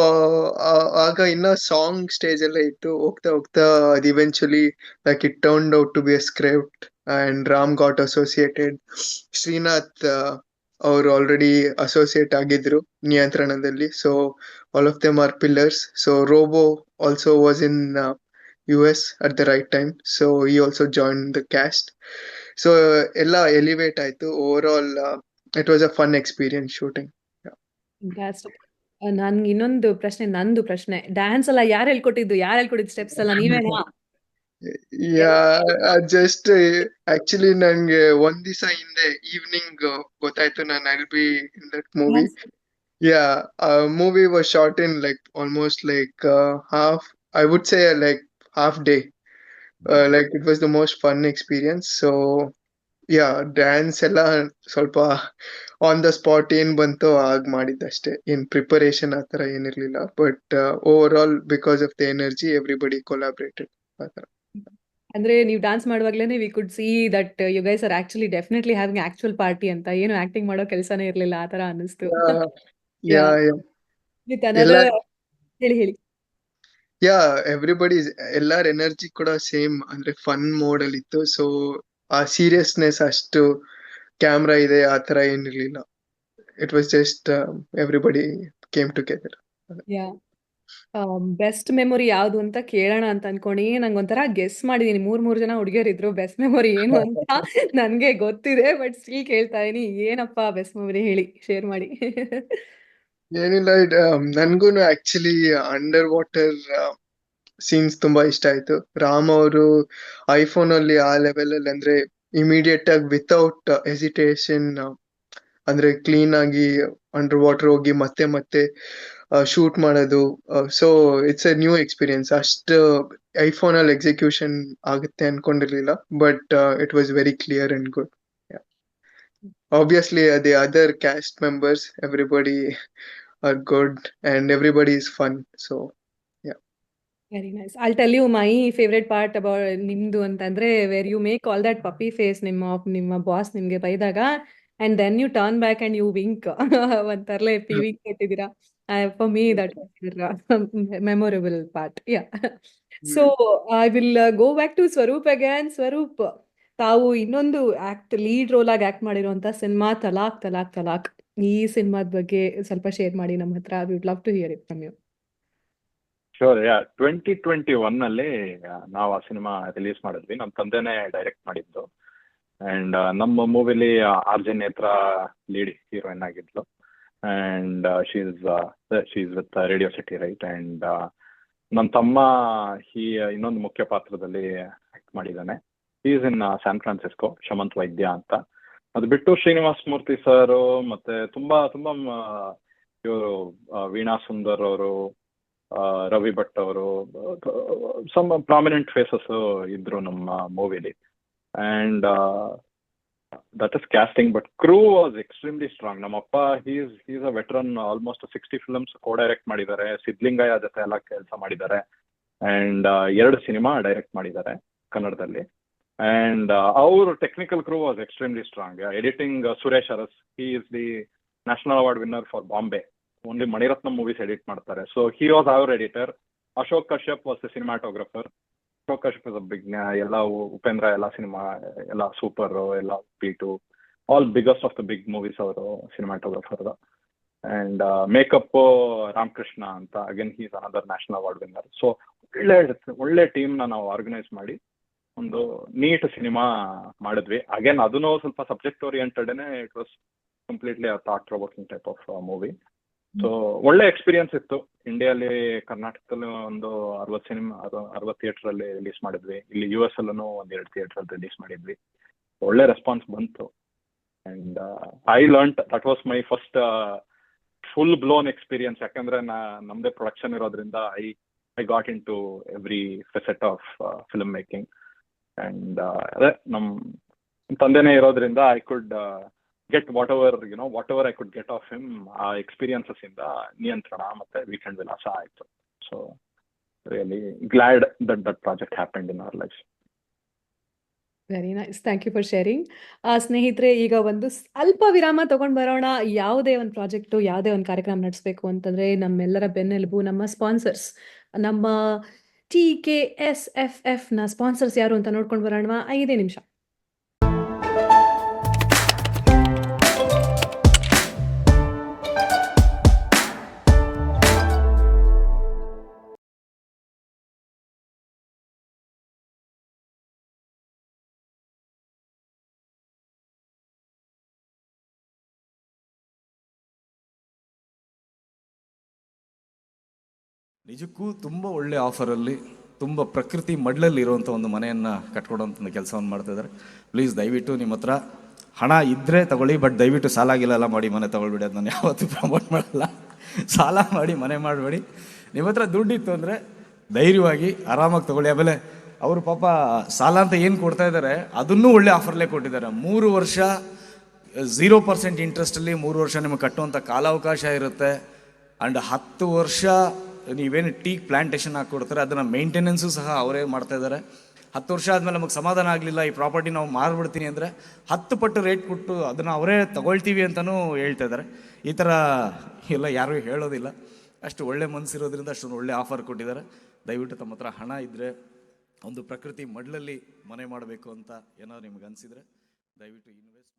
ಆಗ ಇನ್ನ ಸಾಂಗ್ ಸ್ಟೇಜ್ ಎಲ್ಲ ಇತ್ತು. ಹೋಗ್ತಾ ಹೋಗ್ತಾ ಅದು eventually like it turned out to be a script and Ram got associated. Srinath ಅವರು ಆಲ್ರೆಡಿ ಅಸೋಸಿಯೇಟ್ ಆಗಿದ್ರು ನಿಯಂತ್ರಣದಲ್ಲಿ. So all of them are pillars. So Robo also was in US at the right time. So he also joined the cast. So ಎಲ್ಲ elevate ಆಯ್ತು. Over all it was a fun experience shooting. ನನ್ಗೆ ಇನ್ನೊಂದು ಪ್ರಶ್ನೆ, ನಂದು ಪ್ರಶ್ನೆ, dance ಎಲ್ಲ ಯಾರು ಹೇಳ್ಕೊಟ್ಟಿದ್ದು ಸ್ಟೆಪ್ಸ್ ಎಲ್ಲ ನೀವೇನಾ? ಜಸ್ಟ್ ಆಕ್ಚುಲಿ ನಂಗೆ ಒಂದ್ ದಿವಸ ಹಿಂದೆ ಈವ್ನಿಂಗ್ ಗೊತ್ತಾಯ್ತು ನಾನು I will be in that movie. Movie was shot in like almost like half, I would say like half day. Like it was the most fun experience. So dance ಎಲ್ಲ ಸ್ವಲ್ಪ on the spot ಏನ್ ಬಂತು ಆಗ ಮಾಡಿದ್ದಷ್ಟೇ. ಏನ್ preparation ಆತರ ಏನಿರ್ಲಿಲ್ಲ. But over all because of the energy everybody collaborated ಆತರ. ಅಂದ್ರೆ ನೀವು ಡಾನ್ಸ್ ಮಾಡುವಾಗ್ಲೇನೆ we could see that you guys are actually definitely having actual party ಅಂತ. ಏನು ಆಕ್ಟಿಂಗ್ ಮಾಡೋ ಕೆಲಸನೇ ಇರ್ಲಿಲ್ಲ, ಆತರ ಅನ್ನಿಸ್ತು. ಯಾ ವಿತ್ ಅನದರ್, ಹೇಳಿ. ಯಾ ಎವ್ರಿಬಡಿ ಎಲ್ಲಾರ ಎನರ್ಜಿ ಕೂಡ ಸೇಮ್ ಅಂದ್ರೆ ಫನ್ ಮೋಡ್ ಅಲ್ಲಿ ಇತ್ತು. ಸೊ ಆ ಸೀರಿಯಸ್ನೆಸ್ ಅಷ್ಟು ಕ್ಯಾಮ್ರಾ ಇದೆ ಆ ತರ ಏನಿರ್ಲಿಲ್ಲ. It was just everybody came together. Yeah best memory ಯಾವ್ದು ಅಂತ ಕೇಳೋಣ ಅಂತ ಅನ್ಕೊಂಡು ನಂಗೊಂಥರ ಗೆಸ್ ಮಾಡಿದೀನಿ. ಮೂರ್ ಜನ ಹುಡುಗಿಯರಿದ್ರು. ಬೆಸ್ಟ್ ಮೆಮೊರಿ ಏನು ಅಂತ ನನ್ಗೆ ಗೊತ್ತಿದೆ, ಬಟ್ ಸ್ಟಿಲ್ ಕೇಳ್ತಾ ಇದೀನಿ. ಏನಪ್ಪಾ ಬೆಸ್ಟ್ ಮೆಮೊರಿ ಹೇಳಿ, ಶೇರ್ ಮಾಡಿ. ಏನಿಲ್ಲ, ನನ್ಗೂನು ಆಕ್ಚುಲಿ ಅಂಡರ್ ವಾಟರ್ ಸೀನ್ಸ್ ತುಂಬಾ ಇಷ್ಟ ಆಯ್ತು. ರಾಮ್ ಅವರು ಐಫೋನ್ ಅಲ್ಲಿ ಆ ಲೆವೆಲ್ ಅಲ್ಲಿ ಅಂದ್ರೆ ಇಮಿಡಿಯೇಟ್ ಆಗಿ ವಿತೌಟ್ ಹೆಸಿಟೇಷನ್ ಅಂದ್ರೆ ಕ್ಲೀನ್ ಆಗಿ ಅಂಡರ್ ವಾಟರ್ ಹೋಗಿ ಮತ್ತೆ ಮತ್ತೆ ಶೂಟ್ ಮಾಡೋದು. So it's A new experience. ಅಷ್ಟು ಐಫೋನ್ ಅಲ್ಲಿ ಎಕ್ಸಿಕ್ಯೂಷನ್ ಆಗುತ್ತೆ ಅನ್ಕೊಂಡಿರ್ಲಿಲ್ಲ, but it was very clear and good. Obviously, the other cast members, everybody are good and everybody is fun. So, yeah. Very nice. I'll tell you my favourite part about ನಿಮ್ದು ಅಂತಂದ್ರೆ, where you make all that puppy face ನಿಮ್ಮ boss ನಿಮ್ಗೆ ಬೈದಾಗ, and then you turn back and you wink. ಒಂಥರಲೆ wink ಕೊಟ್ಟಿದ್ದೀರಾ. For me that memorable part. Yeah. So I will go back to Swaroop again. Swaroop, ತಾವು ಇನ್ನೊಂದು lead role ಆಗಿ act ಮಾಡಿರುವಂತ ಸಿನಿಮಾ ತಲಾಕ್ ತಲಾಕ್ ತಲಾಕ್. ಈ ಸಿನಿಮಾದ ಬಗ್ಗೆ ಸ್ವಲ್ಪ ಶೇರ್ ಮಾಡಿ ನಮ್ಮ ಹತ್ರ. We would love to hear it from you. Sure. 2021 ಅಲ್ಲಿ ನಾವು ಆ ಸಿನಿಮಾ ರಿಲೀಸ್ ಮಾಡಿದ್ವಿ. ನಮ್ಮ ತಂದೆನೇ ಡೈರೆಕ್ಟ್ ಮಾಡಿದ್ದು. ಅಂಡ್ ನಮ್ಮ ಮೂವಿಲಿ RJ ನೇತ್ರ ಲೀಡ್ ಹೀರೋಯಿನ್ ಆಗಿದ್ಲು. And she's with radio city, right. And ನನ್ನ ತಮ್ಮ ಇನ್ನೊಂದು ಮುಖ್ಯ ಪಾತ್ರದಲ್ಲಿ ಆಕ್ಟ್ ಮಾಡಿದ್ದಾನೆ. Is in San Francisco, Shamanth Vaidya ಅಂತ. ಅದು ಬಿಟ್ಟು ಶ್ರೀನಿವಾಸ್ ಮೂರ್ತಿ ಸರ್ ಮತ್ತೆ ತುಂಬಾ ತುಂಬಾ ಇವರು ವೀಣಾ ಸುಂದರ್ ಅವರು, ರವಿ ಭಟ್ ಅವರು, ಸಮ್ ಪ್ರಾಮಿನೆಂಟ್ ಫೇಸಸ್ ಇದ್ರು ನಮ್ಮ ಮೂವಿಲಿ. And that is casting. But crew was extremely strong. ನಮ್ಮಪ್ಪ is a veteran. Almost 60 films co direct ಮಾಡಿದ್ದಾರೆ. ಸಿದ್ಲಿಂಗಯ್ಯ ಜೊತೆ ಎಲ್ಲ ಕೆಲಸ ಮಾಡಿದ್ದಾರೆ. ಅಂಡ್ 2 ಸಿನಿಮಾ ಡೈರೆಕ್ಟ್ ಮಾಡಿದ್ದಾರೆ ಕನ್ನಡದಲ್ಲಿ. And our technical crew was extremely strong. Editing, Suresh Aras, he is the national award winner for Bombay. Only Maniratnam movies edit ಮಾಡ್ತಾರೆ. So he was our editor. Ashok Kashyap was the cinematographer. Ashok Kashyap is a big ಎಲ್ಲ ಉಪೇಂದ್ರ ಎಲ್ಲ cinema ಎಲ್ಲ super ಎಲ್ಲ P2 all biggest of the big movies ಅವರು cinematographer. And makeup Ramakrishna ಅಂತ, again he is another national award winner. So ಒಳ್ಳೆ team ನಾವು organise ಮಾಡಿ ಒಂದು ನೀಟ್ ಸಿನಿಮಾ ಮಾಡಿದ್ವಿ. ಅಗೇನ್ ಅದನ್ನು ಸ್ವಲ್ಪ subject oriented. It was completely thought provoking type of movie. So ಒಳ್ಳೆ ಎಕ್ಸ್ಪೀರಿಯನ್ಸ್ ಇತ್ತು. ಇಂಡಿಯಾಲಿ, ಕರ್ನಾಟಕದಲ್ಲಿ ಒಂದು 60 ಥಿಯೇಟರ್ ಅಲ್ಲಿ ರಿಲೀಸ್ ಮಾಡಿದ್ವಿ. ಇಲ್ಲಿ US ಅಲ್ಲೂ 1-2 ಥಿಯೇಟರ್ ಅಲ್ಲಿ ರಿಲೀಸ್ ಮಾಡಿದ್ವಿ. ಒಳ್ಳೆ ರೆಸ್ಪಾನ್ಸ್ ಬಂತು. And I learned, that was my first full blown experience. ಯಾಕಂದ್ರೆ ನಮ್ದೇ ಪ್ರೊಡಕ್ಷನ್ ಇರೋದ್ರಿಂದ I got in to every facet of film making. And ಅದೇ ನಮ್ಮ ತಂದೆನೇ ಇರೋದ್ರಿಂದ I could get whatever I could get of him. ಆ experiences ಇಂದ ನಿಯಂತ್ರಣ ಮತ್ತೆ ವೀಕೆಂಡ್ ವಿಲಾಸ ಆಯ್ತು. So really glad that project happened in our life. Very nice. Thank you for sharing. ಸ್ನೇಹಿತರೆ, ಈಗ ಒಂದು ಸ್ವಲ್ಪ ವಿರಾಮ ತಗೊಂಡ್ ಬರೋಣ. ಯಾವುದೇ ಒಂದು ಪ್ರಾಜೆಕ್ಟು, ಯಾವುದೇ ಒಂದು ಕಾರ್ಯಕ್ರಮ ನಡೆಸಬೇಕು ಅಂತಂದ್ರೆ ನಮ್ಮೆಲ್ಲರ ಬೆನ್ನೆಲುಬು ನಮ್ಮ ಸ್ಪಾನ್ಸರ್ಸ್. ನಮ್ಮ TKSFF ನ ಸ್ಪಾನ್ಸರ್ಸ್ ಯಾರು ಅಂತ ನೋಡ್ಕೊಂಡು ಬರೋಣ. 5 ನಿಮಿಷ. ನಿಜಕ್ಕೂ ತುಂಬ ಒಳ್ಳೆ ಆಫರಲ್ಲಿ, ತುಂಬ ಪ್ರಕೃತಿ ಮಡ್ಲಲ್ಲಿ ಇರುವಂಥ ಒಂದು ಮನೆಯನ್ನು ಕಟ್ಕೊಡೋಂಥ ಒಂದು ಕೆಲಸವನ್ನು ಮಾಡ್ತಾಯಿದ್ದಾರೆ. ಪ್ಲೀಸ್ ದಯವಿಟ್ಟು ನಿಮ್ಮ ಹತ್ರ ಹಣ ಇದ್ದರೆ ತಗೊಳ್ಳಿ, ಬಟ್ ದಯವಿಟ್ಟು ಸಾಲಾಗಿಲ್ಲ ಮಾಡಿ ಮನೆ ತೊಗೊಳ್ಬೇಡಿ. ಅದು ನಾನು ಯಾವತ್ತೂ ಪ್ರಮೋಟ್ ಮಾಡಲ್ಲ. ಸಾಲ ಮಾಡಿ ಮನೆ ಮಾಡಬೇಡಿ. ನಿಮ್ಮ ಹತ್ರ ದುಡ್ಡಿತ್ತು ಅಂದರೆ ಧೈರ್ಯವಾಗಿ ಆರಾಮಾಗಿ ತೊಗೊಳ್ಳಿ. ಆಮೇಲೆ ಅವರು ಪಾಪ ಸಾಲ ಅಂತ ಏನು ಕೊಡ್ತಾ ಇದ್ದಾರೆ ಅದನ್ನೂ ಒಳ್ಳೆ ಆಫರ್ಲೇ ಕೊಟ್ಟಿದ್ದಾರೆ. 3 ವರ್ಷ 0% ಇಂಟ್ರೆಸ್ಟಲ್ಲಿ 3 ವರ್ಷ ನಿಮಗೆ ಕಟ್ಟುವಂಥ ಕಾಲಾವಕಾಶ ಇರುತ್ತೆ. ಆ್ಯಂಡ್ 10 ವರ್ಷ ನೀವೇನು ಟೀ ಪ್ಲಾಂಟೇಶನ್ ಹಾಕ್ಕೊಡ್ತಾರೆ ಅದನ್ನು ಮೇಂಟೆನೆನ್ಸು ಸಹ ಅವರೇ ಮಾಡ್ತಾಯಿದ್ದಾರೆ. 10 ವರ್ಷ ಆದಮೇಲೆ ನಮಗೆ ಸಮಾಧಾನ ಆಗಲಿಲ್ಲ, ಈ ಪ್ರಾಪರ್ಟಿ ನಾವು ಮಾರ್ಬಿಡ್ತೀನಿ ಅಂದರೆ 10 ಪಟ್ಟು ರೇಟ್ ಕೊಟ್ಟು ಅದನ್ನು ಅವರೇ ತಗೊಳ್ತೀವಿ ಅಂತಲೂ ಹೇಳ್ತಾ ಇದ್ದಾರೆ. ಈ ಥರ ಎಲ್ಲ ಯಾರೂ ಹೇಳೋದಿಲ್ಲ. ಅಷ್ಟು ಒಳ್ಳೆ ಮನಸ್ಸಿರೋದ್ರಿಂದ ಅಷ್ಟೊಂದು ಒಳ್ಳೆ ಆಫರ್ ಕೊಟ್ಟಿದ್ದಾರೆ. ದಯವಿಟ್ಟು ತಮ್ಮ ಹತ್ರ ಹಣ ಇದ್ದರೆ ಒಂದು ಪ್ರಕೃತಿ ಮಡ್ಲಲ್ಲಿ ಮನೆ ಮಾಡಬೇಕು ಅಂತ ಏನಾದ್ರು ನಿಮ್ಗೆ ಅನಿಸಿದರೆ ದಯವಿಟ್ಟು invest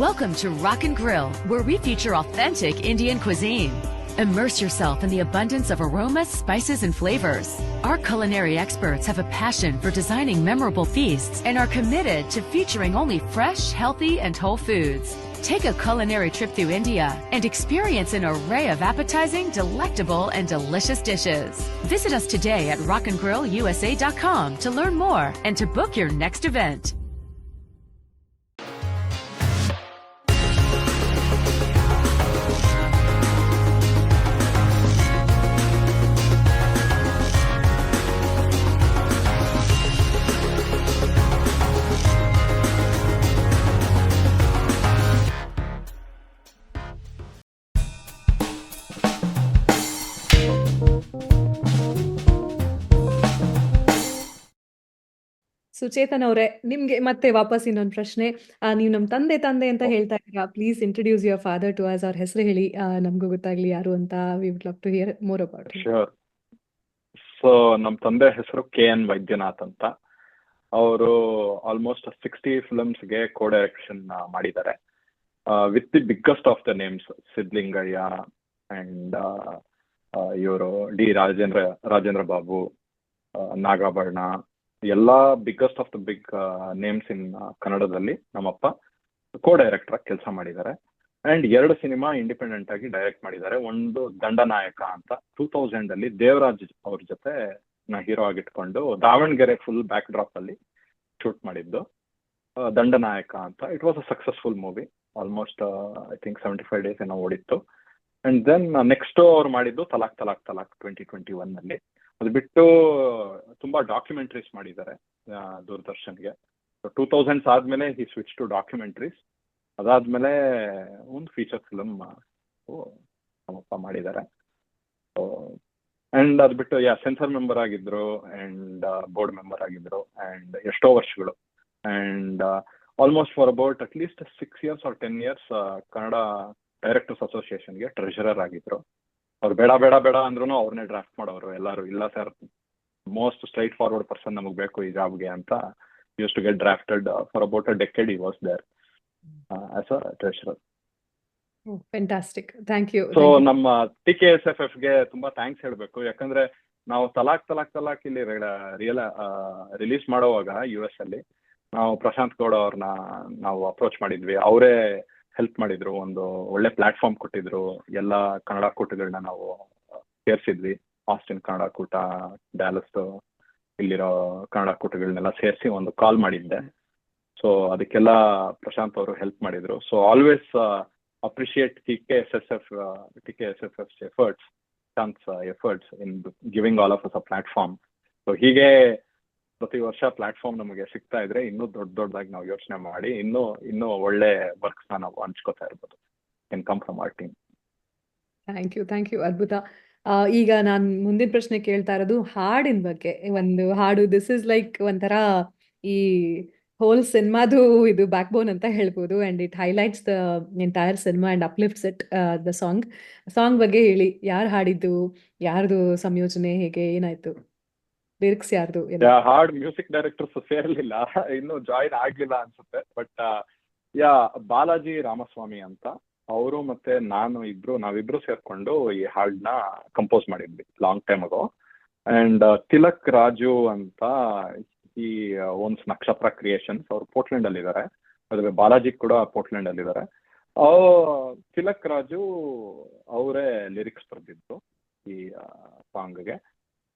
Welcome to Rock and Grill, where we feature authentic Indian cuisine. Immerse yourself in the abundance of aromas, spices, and flavors. Our culinary experts have a passion for designing memorable feasts and are committed to featuring only fresh, healthy, and whole foods. Take a culinary trip through India and experience an array of appetizing, delectable, and delicious dishes. Visit us today at rockandgrillusa.com to learn more and to book your next event. Suchetan ಅವರೇ, ನಿಮ್ಗೆ ಮತ್ತೆ ವಾಪಸ್ ಇನ್ನೊಂದು ಪ್ರಶ್ನೆ. ನೀವು ನಮ್ಮ ತಂದೆ ಅಂತ ಹೇಳ್ತಾ ಇದ್ದೀರಾ. Please introduce your father to us. ಅವ್ರ ಹೆಸರು ಹೇಳಿ, ನಮಗೂ ಗೊತ್ತಾಗ್ಲಿ ಯಾರು ಅಂತ. We would love to hear more about him. Sure. So ನಮ್ಮ ತಂದೆ ಹೆಸರು KN ವೈದ್ಯನಾಥ್ ಅಂತ. ಅವರು ಆಲ್ಮೋಸ್ಟ್ 60 ಫಿಲ್ಮ್ಸ್ಗೆ ಕೋ ಡೈರೆಕ್ಷನ್ ಮಾಡಿದ್ದಾರೆ, with the biggest of the names Siddalingaiah and ಇವರು ಡಿ ರಾಜೇಂದ್ರ ಬಾಬು, ನಾಗಾಭರಣ, ಎಲ್ಲ biggest of the big names in ಕನ್ನಡದಲ್ಲಿ ನಮ್ಮಪ್ಪ ಕೋ ಡೈರೆಕ್ಟರ್ ಕೆಲಸ ಮಾಡಿದ್ದಾರೆ. ಅಂಡ್ 2 ಸಿನಿಮಾ ಇಂಡಿಪೆಂಡೆಂಟ್ ಆಗಿ ಡೈರೆಕ್ಟ್ ಮಾಡಿದ್ದಾರೆ. ಒಂದು ದಂಡನಾಯಕ ಅಂತ 2000 ಅಲ್ಲಿ ದೇವರಾಜ್ ಅವ್ರ ಜೊತೆ ಹೀರೋ ಆಗಿಟ್ಕೊಂಡು ದಾವಣಗೆರೆ ಫುಲ್ ಬ್ಯಾಕ್ ಡ್ರಾಪ್ ಅಲ್ಲಿ ಶೂಟ್ ಮಾಡಿದ್ದು ದಂಡನಾಯಕ ಅಂತ. It was a successful movie. Almost I think 75 days ಏನೋ ಓಡಿತ್ತು. ಅಂಡ್ ದೆನ್ ನೆಕ್ಸ್ಟ್ ಅವ್ರು ಮಾಡಿದ್ದು ತಲಾಕ್ 2021 ಅಲ್ಲಿ. ಅದು ಬಿಟ್ಟು ತುಂಬಾ ಡಾಕ್ಯುಮೆಂಟ್ರೀಸ್ ಮಾಡಿದ್ದಾರೆ ದೂರದರ್ಶನ್ಗೆ. 2000s ಆದ್ಮೇಲೆ ಹಿ ಸ್ವಿಚ್ ಟು ಡಾಕ್ಯುಮೆಂಟ್ರೀಸ್. ಅದಾದ್ಮೇಲೆ ಒಂದು ಫೀಚರ್ ಫಿಲಮ್ ನಮ್ಮಪ್ಪ ಮಾಡಿದ್ದಾರೆ. ಅಂಡ್ ಅದು ಬಿಟ್ಟು ಸೆನ್ಸರ್ ಮೆಂಬರ್ ಆಗಿದ್ರು ಅಂಡ್ ಬೋರ್ಡ್ ಮೆಂಬರ್ ಆಗಿದ್ರು ಅಂಡ್ ಎಷ್ಟೋ ವರ್ಷಗಳು. And almost for about at least 6 years or 10 years Kannada directors ಅಸೋಸಿಯೇಷನ್ಗೆ ಟ್ರೆಷರರ್ ಆಗಿದ್ರು. ಅವ್ರು ಬೇಡ ಅಂದ್ರೂ ಅವ್ರನ್ನೇ ಡ್ರಾಫ್ಟ್ ಮಾಡೋರು ಎಲ್ಲರೂ. ಇಲ್ಲ sir, most straightforward person ನಮಗೆ ಬೇಕು ಈ ಜಾಬ್ಗೆ ಅಂತ use to get drafted. For about a decade he was there as a treasurer. Fantastic, thank you. So ನಮ್ಮ TKSFFಗೆ ತುಂಬಾ ಥ್ಯಾಂಕ್ಸ್ ಹೇಳಬೇಕು. ಯಾಕಂದ್ರೆ ನಾವು ತಲಾಕ್ ಇಲ್ಲಿ ರಿಲೀಸ್ ಮಾಡೋವಾಗ US ಅಲ್ಲಿ ನಾವು ಪ್ರಶಾಂತ್ ಗೌಡ ಅವ್ರನ್ನ ನಾವು ಅಪ್ರೋಚ್ ಮಾಡಿದ್ವಿ. ಅವರೇ ಹೆಲ್ಪ್ ಮಾಡಿದ್ರು, ಒಂದು ಒಳ್ಳೆ ಪ್ಲಾಟ್ಫಾರ್ಮ್ ಕೊಟ್ಟಿದ್ರು, ಎಲ್ಲ ಕನ್ನಡ ಕೂಟಗಳನ್ನ ನಾವು ಸೇರಿಸಿದ್ವಿ. ಆಸ್ಟಿನ್ ಕನ್ನಡ ಕೂಟ, ಡ್ಯಾಲಸ್ ಇಲ್ಲಿರೋ ಕನ್ನಡ ಕೂಟಗಳನ್ನೆಲ್ಲ ಸೇರಿಸಿ ಒಂದು ಕಾಲ್ ಮಾಡಿದ್ದೆ. ಸೊ ಅದಕ್ಕೆಲ್ಲ ಪ್ರಶಾಂತ್ ಅವರು ಹೆಲ್ಪ್ ಮಾಡಿದ್ರು. So always appreciate TKSF's efforts, Shant's efforts in giving all of us a platform. So ಹೀಗೆ ಪ್ರತಿ ವರ್ಷ ಪ್ಲಾಟ್ಫಾರ್ಮ್ ನಮಗೆ ಸಿಗ್ತಾ ಇದ್ರೆ ಇನ್ನೂ ದೊಡ್ಡದಾಗಿ ನಾವು ಯೋಚನೆ ಮಾಡಿ ಇನ್ನೂ ಒಳ್ಳೆ ವರ್ಕ್ಸ್ನ ನಾವು ಹಂಚ್ಕೋತಾ ಇರ್ಬೋದು. Can come from our team. Thank you ಅದ್ಭುತ. ಈಗ ನಾನು ಮುಂದಿನ ಪ್ರಶ್ನೆ ಕೇಳ್ತಾ ಇರೋದು ಹಾಡಿನ ಬಗ್ಗೆ. ಒಂದು ಹಾಡು, ದಿಸ್ ಇಸ್ ಲೈಕ್ ಒಂಥರ ಈ ಹೋಲ್ ಸಿನಿಮಾದು ಇದು ಬ್ಯಾಕ್ ಬೋನ್ ಅಂತ ಹೇಳ್ಬೋದು. And it highlights the entire cinema and ಅಪ್ಲಿಫ್ಟ್ಸ್ it, the song ಬಗ್ಗೆ ಹೇಳಿ. ಯಾರು ಹಾಡಿದ್ದು, ಯಾರ್ದು ಸಂಯೋಜನೆ, ಹೇಗೆ, ಏನಾಯ್ತು, ಲಿರಿಕ್ಸ್ ಯಾರ್ದು? ಹಾಡ್ ಮ್ಯೂಸಿಕ್ ಡೈರೆಕ್ಟರ್ಸ್ ಸೇರ್ಲಿಲ್ಲ, ಇನ್ನು ಜಾಯಿನ್ ಆಗ್ಲಿಲ್ಲ ಅನ್ಸುತ್ತೆ. ಬಟ್ ಬಾಲಾಜಿ ರಾಮಸ್ವಾಮಿ ಅಂತ ಅವರು ಮತ್ತೆ ನಾವಿಬ್ರು ಸೇರ್ಕೊಂಡು ಈ ಹಾಡನ್ನ ಕಂಪೋಸ್ ಮಾಡಿದ್ವಿ ಲಾಂಗ್ ಟೈಮ್ ಆಗೋ. ಅಂಡ್ ತಿಲಕ್ ರಾಜು ಅಂತ ಈ ಓನ್ಸ್ ನಕ್ಷತ್ರ ಕ್ರಿಯೇಷನ್ಸ್, ಅವ್ರು ಪೋರ್ಟ್ಲೆಂಡ್ ಅಲ್ಲಿ ಇದ್ದಾರೆ. ಅದ್ರ ಬಾಲಾಜಿ ಕೂಡ ಪೋರ್ಟ್ಲೆಂಡ್ ಅಲ್ಲಿ ಇದ್ದಾರೆ. ತಿಲಕ್ ರಾಜು ಅವರೇ ಲಿರಿಕ್ಸ್ ಬರ್ದಿದ್ದು ಈ ಸಾಂಗ್ಗೆ.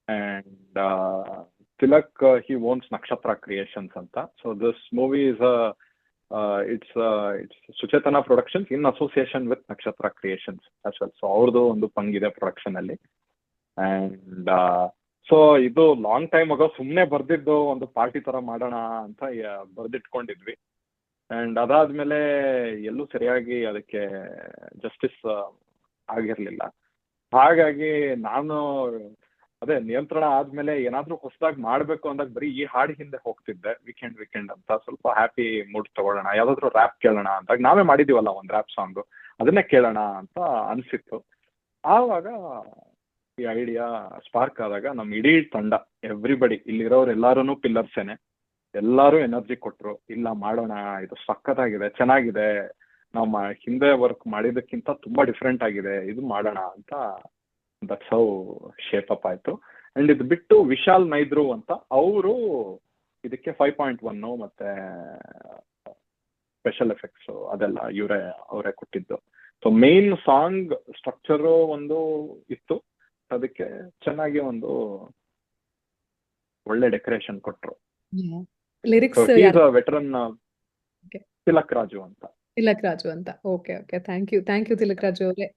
ಅಂಡ್ ತಿಲಕ್ he owns ನಕ್ಷತ್ರ ಕ್ರಿಯೇಷನ್ಸ್ ಅಂತ. So this movie is it's Suchetana productions in association with ನಕ್ಷತ್ರ ಕ್ರಿಯೇಷನ್ಸ್ as well. ಸೊ ಅವ್ರದ್ದು ಒಂದು ಪಂಗಿದೆ ಪ್ರೊಡಕ್ಷನ್ ಅಲ್ಲಿ. ಅಂಡ್ ಸೊ ಇದು ಲಾಂಗ್ ಟೈಮ್ ಆಗೋ ಸುಮ್ಮನೆ ಬರ್ದಿದ್ದು, ಒಂದು ಪಾರ್ಟಿ ತರ ಮಾಡೋಣ ಅಂತ ಬರ್ದಿಟ್ಕೊಂಡಿದ್ವಿ. ಅಂಡ್ ಅದಾದ್ಮೇಲೆ ಎಲ್ಲೂ ಸರಿಯಾಗಿ ಅದಕ್ಕೆ ಜಸ್ಟಿಸ್ ಆಗಿರ್ಲಿಲ್ಲ. ಹಾಗಾಗಿ ನಾನು ಅದೇ ನಿಯಂತ್ರಣ ಆದ್ಮೇಲೆ ಏನಾದ್ರೂ ಹೊಸದಾಗಿ ಮಾಡ್ಬೇಕು ಅಂದಾಗ ಬರೀ ಈ ಹಾಡಿ ಹಿಂದೆ ಹೋಗ್ತಿದ್ದೆ. ವೀಕೆಂಡ್ ಅಂತ ಸ್ವಲ್ಪ ಹ್ಯಾಪಿ ಮೂಡ್ ತಗೊಳ್ಳೋಣ, ಯಾವ್ದಾದ್ರು ರ್ಯಾಪ್ ಕೇಳೋಣ ಅಂದಾಗ ನಾವೇ ಮಾಡಿದೀವಲ್ಲ ಒಂದು ರ್ಯಾಪ್ ಸಾಂಗ್, ಅದನ್ನೇ ಕೇಳೋಣ ಅಂತ ಅನ್ಸಿತ್ತು. ಆವಾಗ ಈ ಐಡಿಯಾ ಸ್ಪಾರ್ಕ್ ಆದಾಗ ನಮ್ಮ ಇಡೀ ತಂಡ, ಎವ್ರಿಬಡಿ, ಇಲ್ಲಿರೋರು ಎಲ್ಲಾರು ಪಿಲ್ಲರ್ಸೇನೆ, ಎಲ್ಲಾರು ಎನರ್ಜಿ ಕೊಟ್ರು. ಇಲ್ಲ ಮಾಡೋಣ, ಇದು ಸಖತ್ತಾಗಿದೆ, ಚೆನ್ನಾಗಿದೆ, ನಾವು ಹಿಂದೆ ವರ್ಕ್ ಮಾಡಿದಕ್ಕಿಂತ ತುಂಬಾ ಡಿಫ್ರೆಂಟ್ ಆಗಿದೆ, ಇದು ಮಾಡೋಣ ಅಂತ ದಟ್ಸ್ ಹೌ ಶೇಪ್ ಅಪ್ ಆಯ್ತು. ಅಂಡ್ ಇದು ಬಿಟ್ಟು ವಿಶಾಲ್ ನೈದ್ರು ಅಂತ ಅವರು ಇದಕ್ಕೆ 5.1 ಮತ್ತೆ ಸ್ಪೆಷಲ್ ಎಫೆಕ್ಟ್ಸ್ ಅದೆಲ್ಲ ಅವರೇ ಕೊಟ್ಟಿದ್ದು. ಸೊ ಮೇನ್ ಸಾಂಗ್ ಸ್ಟ್ರಕ್ಚರು ಒಂದು ಇತ್ತು, ಅದಕ್ಕೆ ಚೆನ್ನಾಗಿ ಒಂದು ಒಳ್ಳೆ ಡೆಕೋರೇಷನ್ ಕೊಟ್ರು. ಲಿರಿಕ್ಸ್ ವೆಟರನ್ ತಿಲಕ್ ರಾಜು ಅಂತ. Okay, thank you Tilak Raju ಅವರೇ.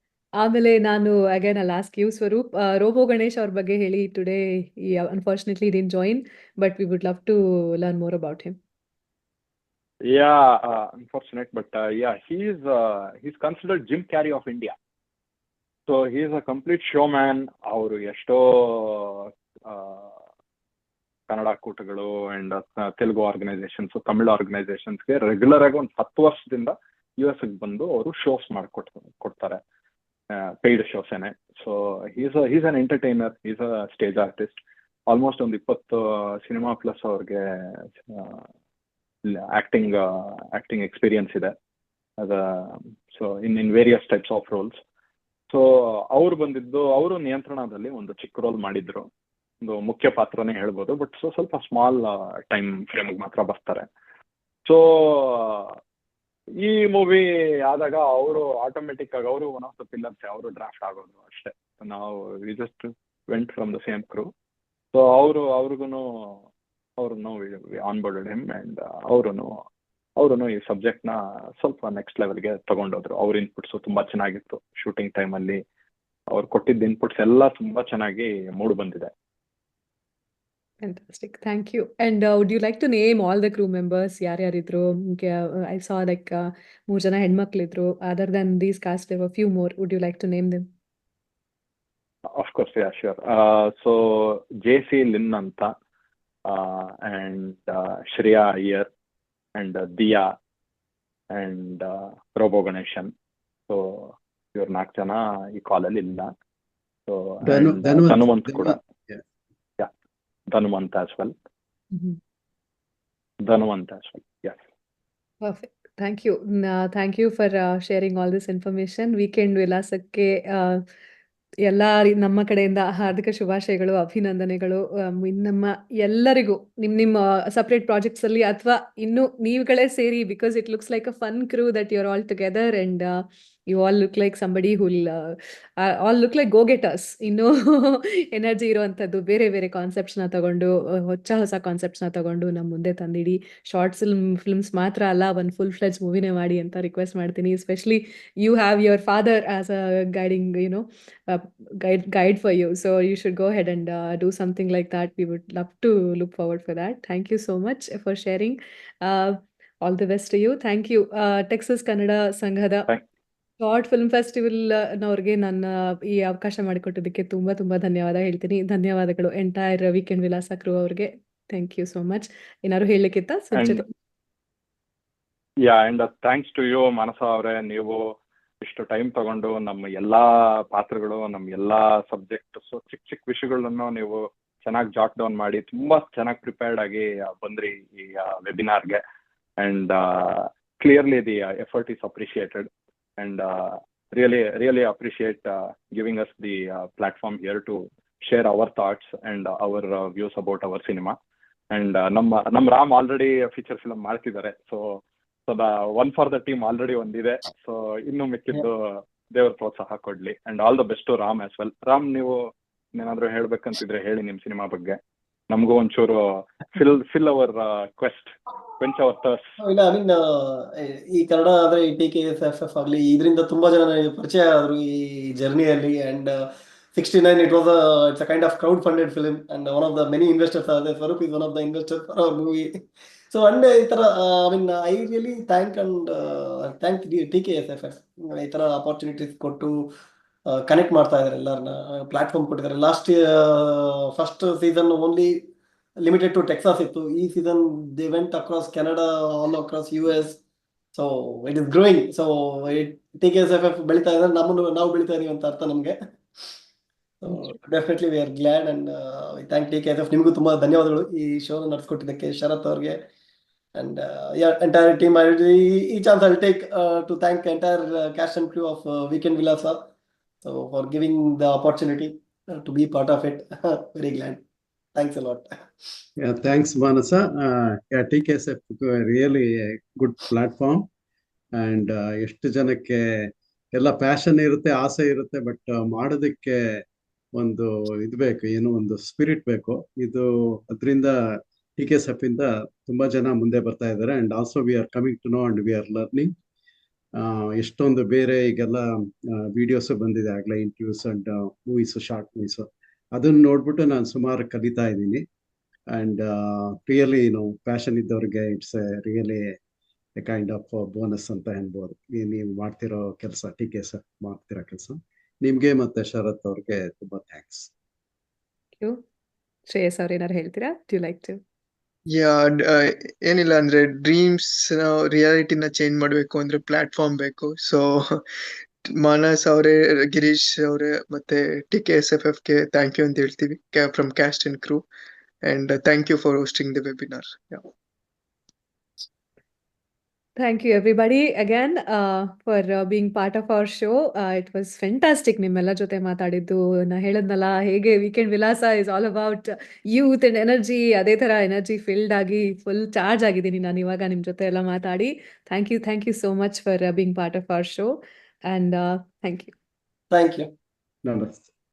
ಆಮೇಲೆ ನಾನು again I ask you Swaroop, Robo Ganesh ಅವ್ರ ಬಗ್ಗೆ ಹೇಳಿ. Today unfortunately didn't join, but we would love to learn more about him. Unfortunate, but he's considered Jim Carrey of India. So he is a complete showman. ಅವರು ಎಷ್ಟೋ ಕನ್ನಡ ಕೂಟಗಳು and Telugu organisations, Tamil ಆರ್ಗನೈಸೇಷನ್ಸ್ಗೆ regular ಆಗಿ ಒಂದು 10 ವರ್ಷದಿಂದ US ಬಂದು ಅವರು shows ಕೊಡ್ತಾರೆ, ಪೇಯ್ಡ್ ಶೋಸೇನೆ. So he's an entertainer, he's a stage artist. Almost ಒಂದು 20 ಸಿನಿಮಾ ಪ್ಲಸ್ ಅವ್ರಿಗೆ ಆಕ್ಟಿಂಗ್ ಎಕ್ಸ್ಪೀರಿಯನ್ಸ್ ಇದೆ. So in various types of roles. So ಅವರು ನಿಯಂತ್ರಣದಲ್ಲಿ ಒಂದು ಚಿಕ್ಕ ರೋಲ್ ಮಾಡಿದ್ರು, ಒಂದು ಮುಖ್ಯ ಪಾತ್ರನೇ ಹೇಳ್ಬೋದು. ಬಟ್ ಸ್ವಲ್ಪ ಸ್ಮಾಲ್ ಟೈಮ್ ಫ್ರೇಮ್ಗೆ ಮಾತ್ರ ಬರ್ತಾರೆ. ಸೊ ಈ ಮೂವಿ ಆದಾಗ ಅವರು ಆಟೋಮೆಟಿಕ್ ಆಗಿ ಅವರು ಒನ್ ಆಫ್ ದ ಪಿಲ್ಲರ್ಸ್, ಅವರು ಡ್ರಾಫ್ಟ್ ಆಗೋದು ಅಷ್ಟೇ. ನಾವು we just went from the same crew. So ಅವ್ರಿಗೂ ಆನ್ ಬೋರ್ಡೆಡ್ ಹಿಮ್. ಅಂಡ್ ಅವರು ಈ ಸಬ್ಜೆಕ್ಟ್ನ ಸ್ವಲ್ಪ ನೆಕ್ಸ್ಟ್ ಲೆವೆಲ್ಗೆ ತಗೊಂಡೋದ್ರು. ಅವ್ರ ಇನ್ಪುಟ್ಸು ತುಂಬಾ ಚೆನ್ನಾಗಿತ್ತು. ಶೂಟಿಂಗ್ ಟೈಮಲ್ಲಿ ಅವ್ರು ಕೊಟ್ಟಿದ್ದ ಇನ್ಪುಟ್ಸ್ ಎಲ್ಲ ತುಂಬಾ ಚೆನ್ನಾಗಿ ಮೂಡ್ ಬಂದಿದೆ. Fantastic. Thank you. And would you like to name all the crew members? ಯಾರ್ಯಾರಿದ್ರು? I saw like 3 ಜನ ಹೆಣ್ಮಕ್ಳಿದ್ರು. Other than these cast, there were few more. Would you like to name them? Of course, yeah, sure. So JC Lin ಅಂತ, and Shreya Iyer, and Diya, and Robo Ganeshan. So ಇವ್ರು 4 ಜನ ಈ ಕಾಲಲ್ಲಿ ಇಲ್ಲ. So ಧನುವಂತ್ ಕೂಡ, Dhanumanth as well. Yes. Perfect. Thank you. Thank you for sharing all this information. Weekend ವಿಲಾಸಕ್ಕೆ ಎಲ್ಲ ನಮ್ಮ ಕಡೆಯಿಂದ ಹಾರ್ದಿಕ ಶುಭಾಶಯಗಳು, ಅಭಿನಂದನೆಗಳು. ನಮ್ಮ ಎಲ್ಲರಿಗೂ ನಿಮ್ಮ ಸಪ್ರೇಟ್ ಪ್ರಾಜೆಕ್ಟ್ಸ್ ಅಲ್ಲಿ ಅಥವಾ ಇನ್ನು ನೀವುಗಳೇ ಸೇರಿ, because it looks like a fun crew that you are all together. And you all look like somebody who'll all look like go getters. ಇನ್ನೂ ಎನರ್ಜಿ ಇರುವಂಥದ್ದು ಬೇರೆ ಬೇರೆ ಕಾನ್ಸೆಪ್ಟ್ಸ್ನ ತಗೊಂಡು ಹೊಸ ಕಾನ್ಸೆಪ್ಟ್ಸ್ನ ತಗೊಂಡು ನಮ್ಮ ಮುಂದೆ ತಂದಿಡಿ. ಶಾರ್ಟ್ ಫಿಲ್ಮ್ಸ್ ಮಾತ್ರ ಅಲ್ಲ, ಒಂದು ಫುಲ್ ಫ್ಲೆಜ್ ಮೂವಿನೇ ಮಾಡಿ ಅಂತ ರಿಕ್ವೆಸ್ಟ್ ಮಾಡ್ತೀನಿ. Especially you have your father as a guiding guide for you, so you should go ahead and do something like that. We would love to look forward for that. Thank you so much for sharing. All the best to you. Thank you. Texas Kannada ಸಂಘದ short film festival ನವ್ರಿಗೆ ನನ್ನ ಈ ಅವಕಾಶ ಮಾಡಿಕೊಟ್ಟಿದ್ದಕ್ಕೆ ತುಂಬಾ ತುಂಬಾ ಧನ್ಯವಾದ ಹೇಳ್ತೀನಿ. ಧನ್ಯವಾದಗಳು entire weekend Vilasa crew ಅವ್ರಿಗೆ. Thank you so much. ಏನಾದ್ರು ಹೇಳಲಿಕ್ಕಿತ್ತ ಸ್ವಚ್ಛತೆ? Yeah, and thanks to you Manasa ಅವರೇ. ನೀವು ಇಷ್ಟು ಟೈಮ್ ತಗೊಂಡು ನಮ್ಮ ಎಲ್ಲಾ ಪಾತ್ರಗಳು, ನಮ್ಮ ಎಲ್ಲಾ ಸಬ್ಜೆಕ್ಟ್ಸ್, ಚಿಕ್ಕ ವಿಷಯಗಳನ್ನು ನೀವು ಚೆನ್ನಾಗಿ ಜಾಟ್ ಡೌನ್ ಮಾಡಿ ತುಂಬಾ ಚೆನ್ನಾಗಿ ಪ್ರಿಪೇರ್ಡ್ ಆಗಿ ಬಂದ್ರಿ ಈ ವೆಬಿನಾರ್ಗೆ. And clearly the effort is appreciated, and really appreciate giving us the platform here to share our thoughts and our views about our cinema. And ನಮ್ಮ ರಾಮ್ ಆಲ್ರೆಡಿ ಫೀಚರ್ ಫಿಲ್ಮ್ ಮಾಡ್ತಿದ್ದಾರೆ. So the one for the team already ಒಂದಿದೆ. So ಇನ್ನು ಮಿಕ್ಕಿದ್ದು ದೇವ್ರ ಪ್ರೋತ್ಸಾಹ ಕೊಡ್ಲಿ. And all the best to Ram as well. Ram, ನೀವು ಏನಾದ್ರು ಹೇಳ್ಬೇಕಂತಿದ್ರೆ ಹೇಳಿ ನಿಮ್ ಸಿನಿಮಾ ಬಗ್ಗೆ. ನಮಗೂ ಒಂಚೂರು fill our quest, quench our thirst. ಇಲ್ಲ, ಐ ಮೀನ್ ಈ ಕನ್ನಡ ಅಂದ್ರೆ ಈ TKSFF ಆಗಲಿ, ಇದರಿಂದ ತುಂಬಾ ಜನ ನನಗೆ ಪರಿಚಯ ಆದ್ರು ಈ ಜರ್ನಿಯಲ್ಲಿ. And 69 it's a kind of crowd funded film and one of the many investors are there. Swaroop is one of the investors for our movie. So and ಈ ತರ I mean I really thank TKSFF ಈ ತರ opportunities ಕೊಟ್ಟು connect ಮಾಡ್ತಾ ಇದಾರೆ, ಎಲ್ಲರನ್ನ platform ಕೊಟ್ಟಿದ್ದಾರೆ. Last first season only limited to Texas ಇತ್ತು. ಈ season they went across Canada, all across US. So it is growing. So TKSFF ಬೆಳೀತಾ ಇದ್ದಾರೆ, ನಾವು ಬೆಳೀತಾ ಇದೀವಿ ಅಂತ ಅರ್ಥ ನಮಗೆ. So definitely we are glad and thank TKSFF. ನಿಮಗೂ ತುಂಬಾ ಧನ್ಯವಾದಗಳು ಈ ಶೋನ ನಡೆಸ್ಕೊಟ್ಟಿದ್ದಕ್ಕೆ, ಶರತ್ ಅವ್ರಿಗೆ and entire team. ಈ chance I'll take to thank entire cast and crew of Weekend Vilasa, so for giving the opportunity to be part of it. Very glad. Thanks a lot. Yeah, thanks Manasa. Yeah, TKSF really a good platform, and ಎಷ್ಟು ಜನಕ್ಕೆ ಎಲ್ಲ passion ಇರುತ್ತೆ, ಆಸೆ ಇರುತ್ತೆ, but ಮಾಡೋದಕ್ಕೆ ಒಂದು ಇದು ಬೇಕು, ಏನೋ ಒಂದು ಸ್ಪಿರಿಟ್ ಬೇಕು. ಇದು ಅದರಿಂದ TKSF ಇಂದ ತುಂಬಾ ಜನ ಮುಂದೆ ಬರ್ತಾ ಇದ್ದಾರೆ. And also we are coming to know and we are learning. ಎಷ್ಟೊಂದು ಬೇರೆ ಈಗೆಲ್ಲ ವಿಡಿಯೋಸ್ ಬಂದಿದೆ ಆಗ್ಲೇ, interviews and movies, short movies, ಅದನ್ನ ನೋಡ್ಬಿಟ್ಟು ನಾನು ಸುಮಾರು ಕಲಿತಾ ಇದ್ದೀನಿ. ಅಂಡ್ ರಿಯಲಿ ಪ್ಯಾಷನ್ ಇದ್ದವ್ರಿಗೆ it's really a kind of bonus ಅಂತ ಅನ್ಬೋದು. ನೀವು ಮಾಡ್ತಿರೋ ಕೆಲಸ, TKSF ಮಾಡ್ತಿರೋ ಕೆಲಸ, ನಿಮ್ಗೆ ಮತ್ತೆ ಶರತ್ ಅವ್ರಿಗೆ ತುಂಬಾ ಥ್ಯಾಂಕ್ಸ್. ಶ್ರೇಯಸ್ ಅವ್ರು ಏನಾರು ಹೇಳ್ತೀರಾ? Do you like to? Yeah, ಏನಿಲ್ಲ ಅಂದ್ರೆ ಡ್ರೀಮ್ಸ್ ರಿಯಾಲಿಟಿನ ಚೇಂಜ್ ಮಾಡ್ಬೇಕು ಅಂದ್ರೆ ಪ್ಲಾಟ್ಫಾರ್ಮ್ ಬೇಕು. ಸೊ ಮಾನಸ್ ಅವರೇ, ಗಿರೀಶ್ ಅವರೇ ಮತ್ತೆ TKSFF ಗೆ ಥ್ಯಾಂಕ್ ಯು ಅಂತ ಹೇಳ್ತೀವಿ from cast and crew. And thank you for hosting the webinar. Thank you everybody again for being part of our show. It was fantastic ನಿಮ್ಮೆಲ್ಲ ಜೊತೆ ಮಾತಾಡಿದ್ದು. ನಾ ಹೇಳದ್ನಲ್ಲ, ಹೇಗೆ weekend Vilasa is all about youth and energy, ಅದೇ ತರ energy filled ಆಗಿ full charge ಆಗಿದ್ದೀನಿ ನಾನು ಇವಾಗ ನಿಮ್ ಜೊತೆ ಎಲ್ಲ ಮಾತಾಡಿ. Thank you so much for being part of our show, and thank you. Thank you. ನಮಸ್ತೆ.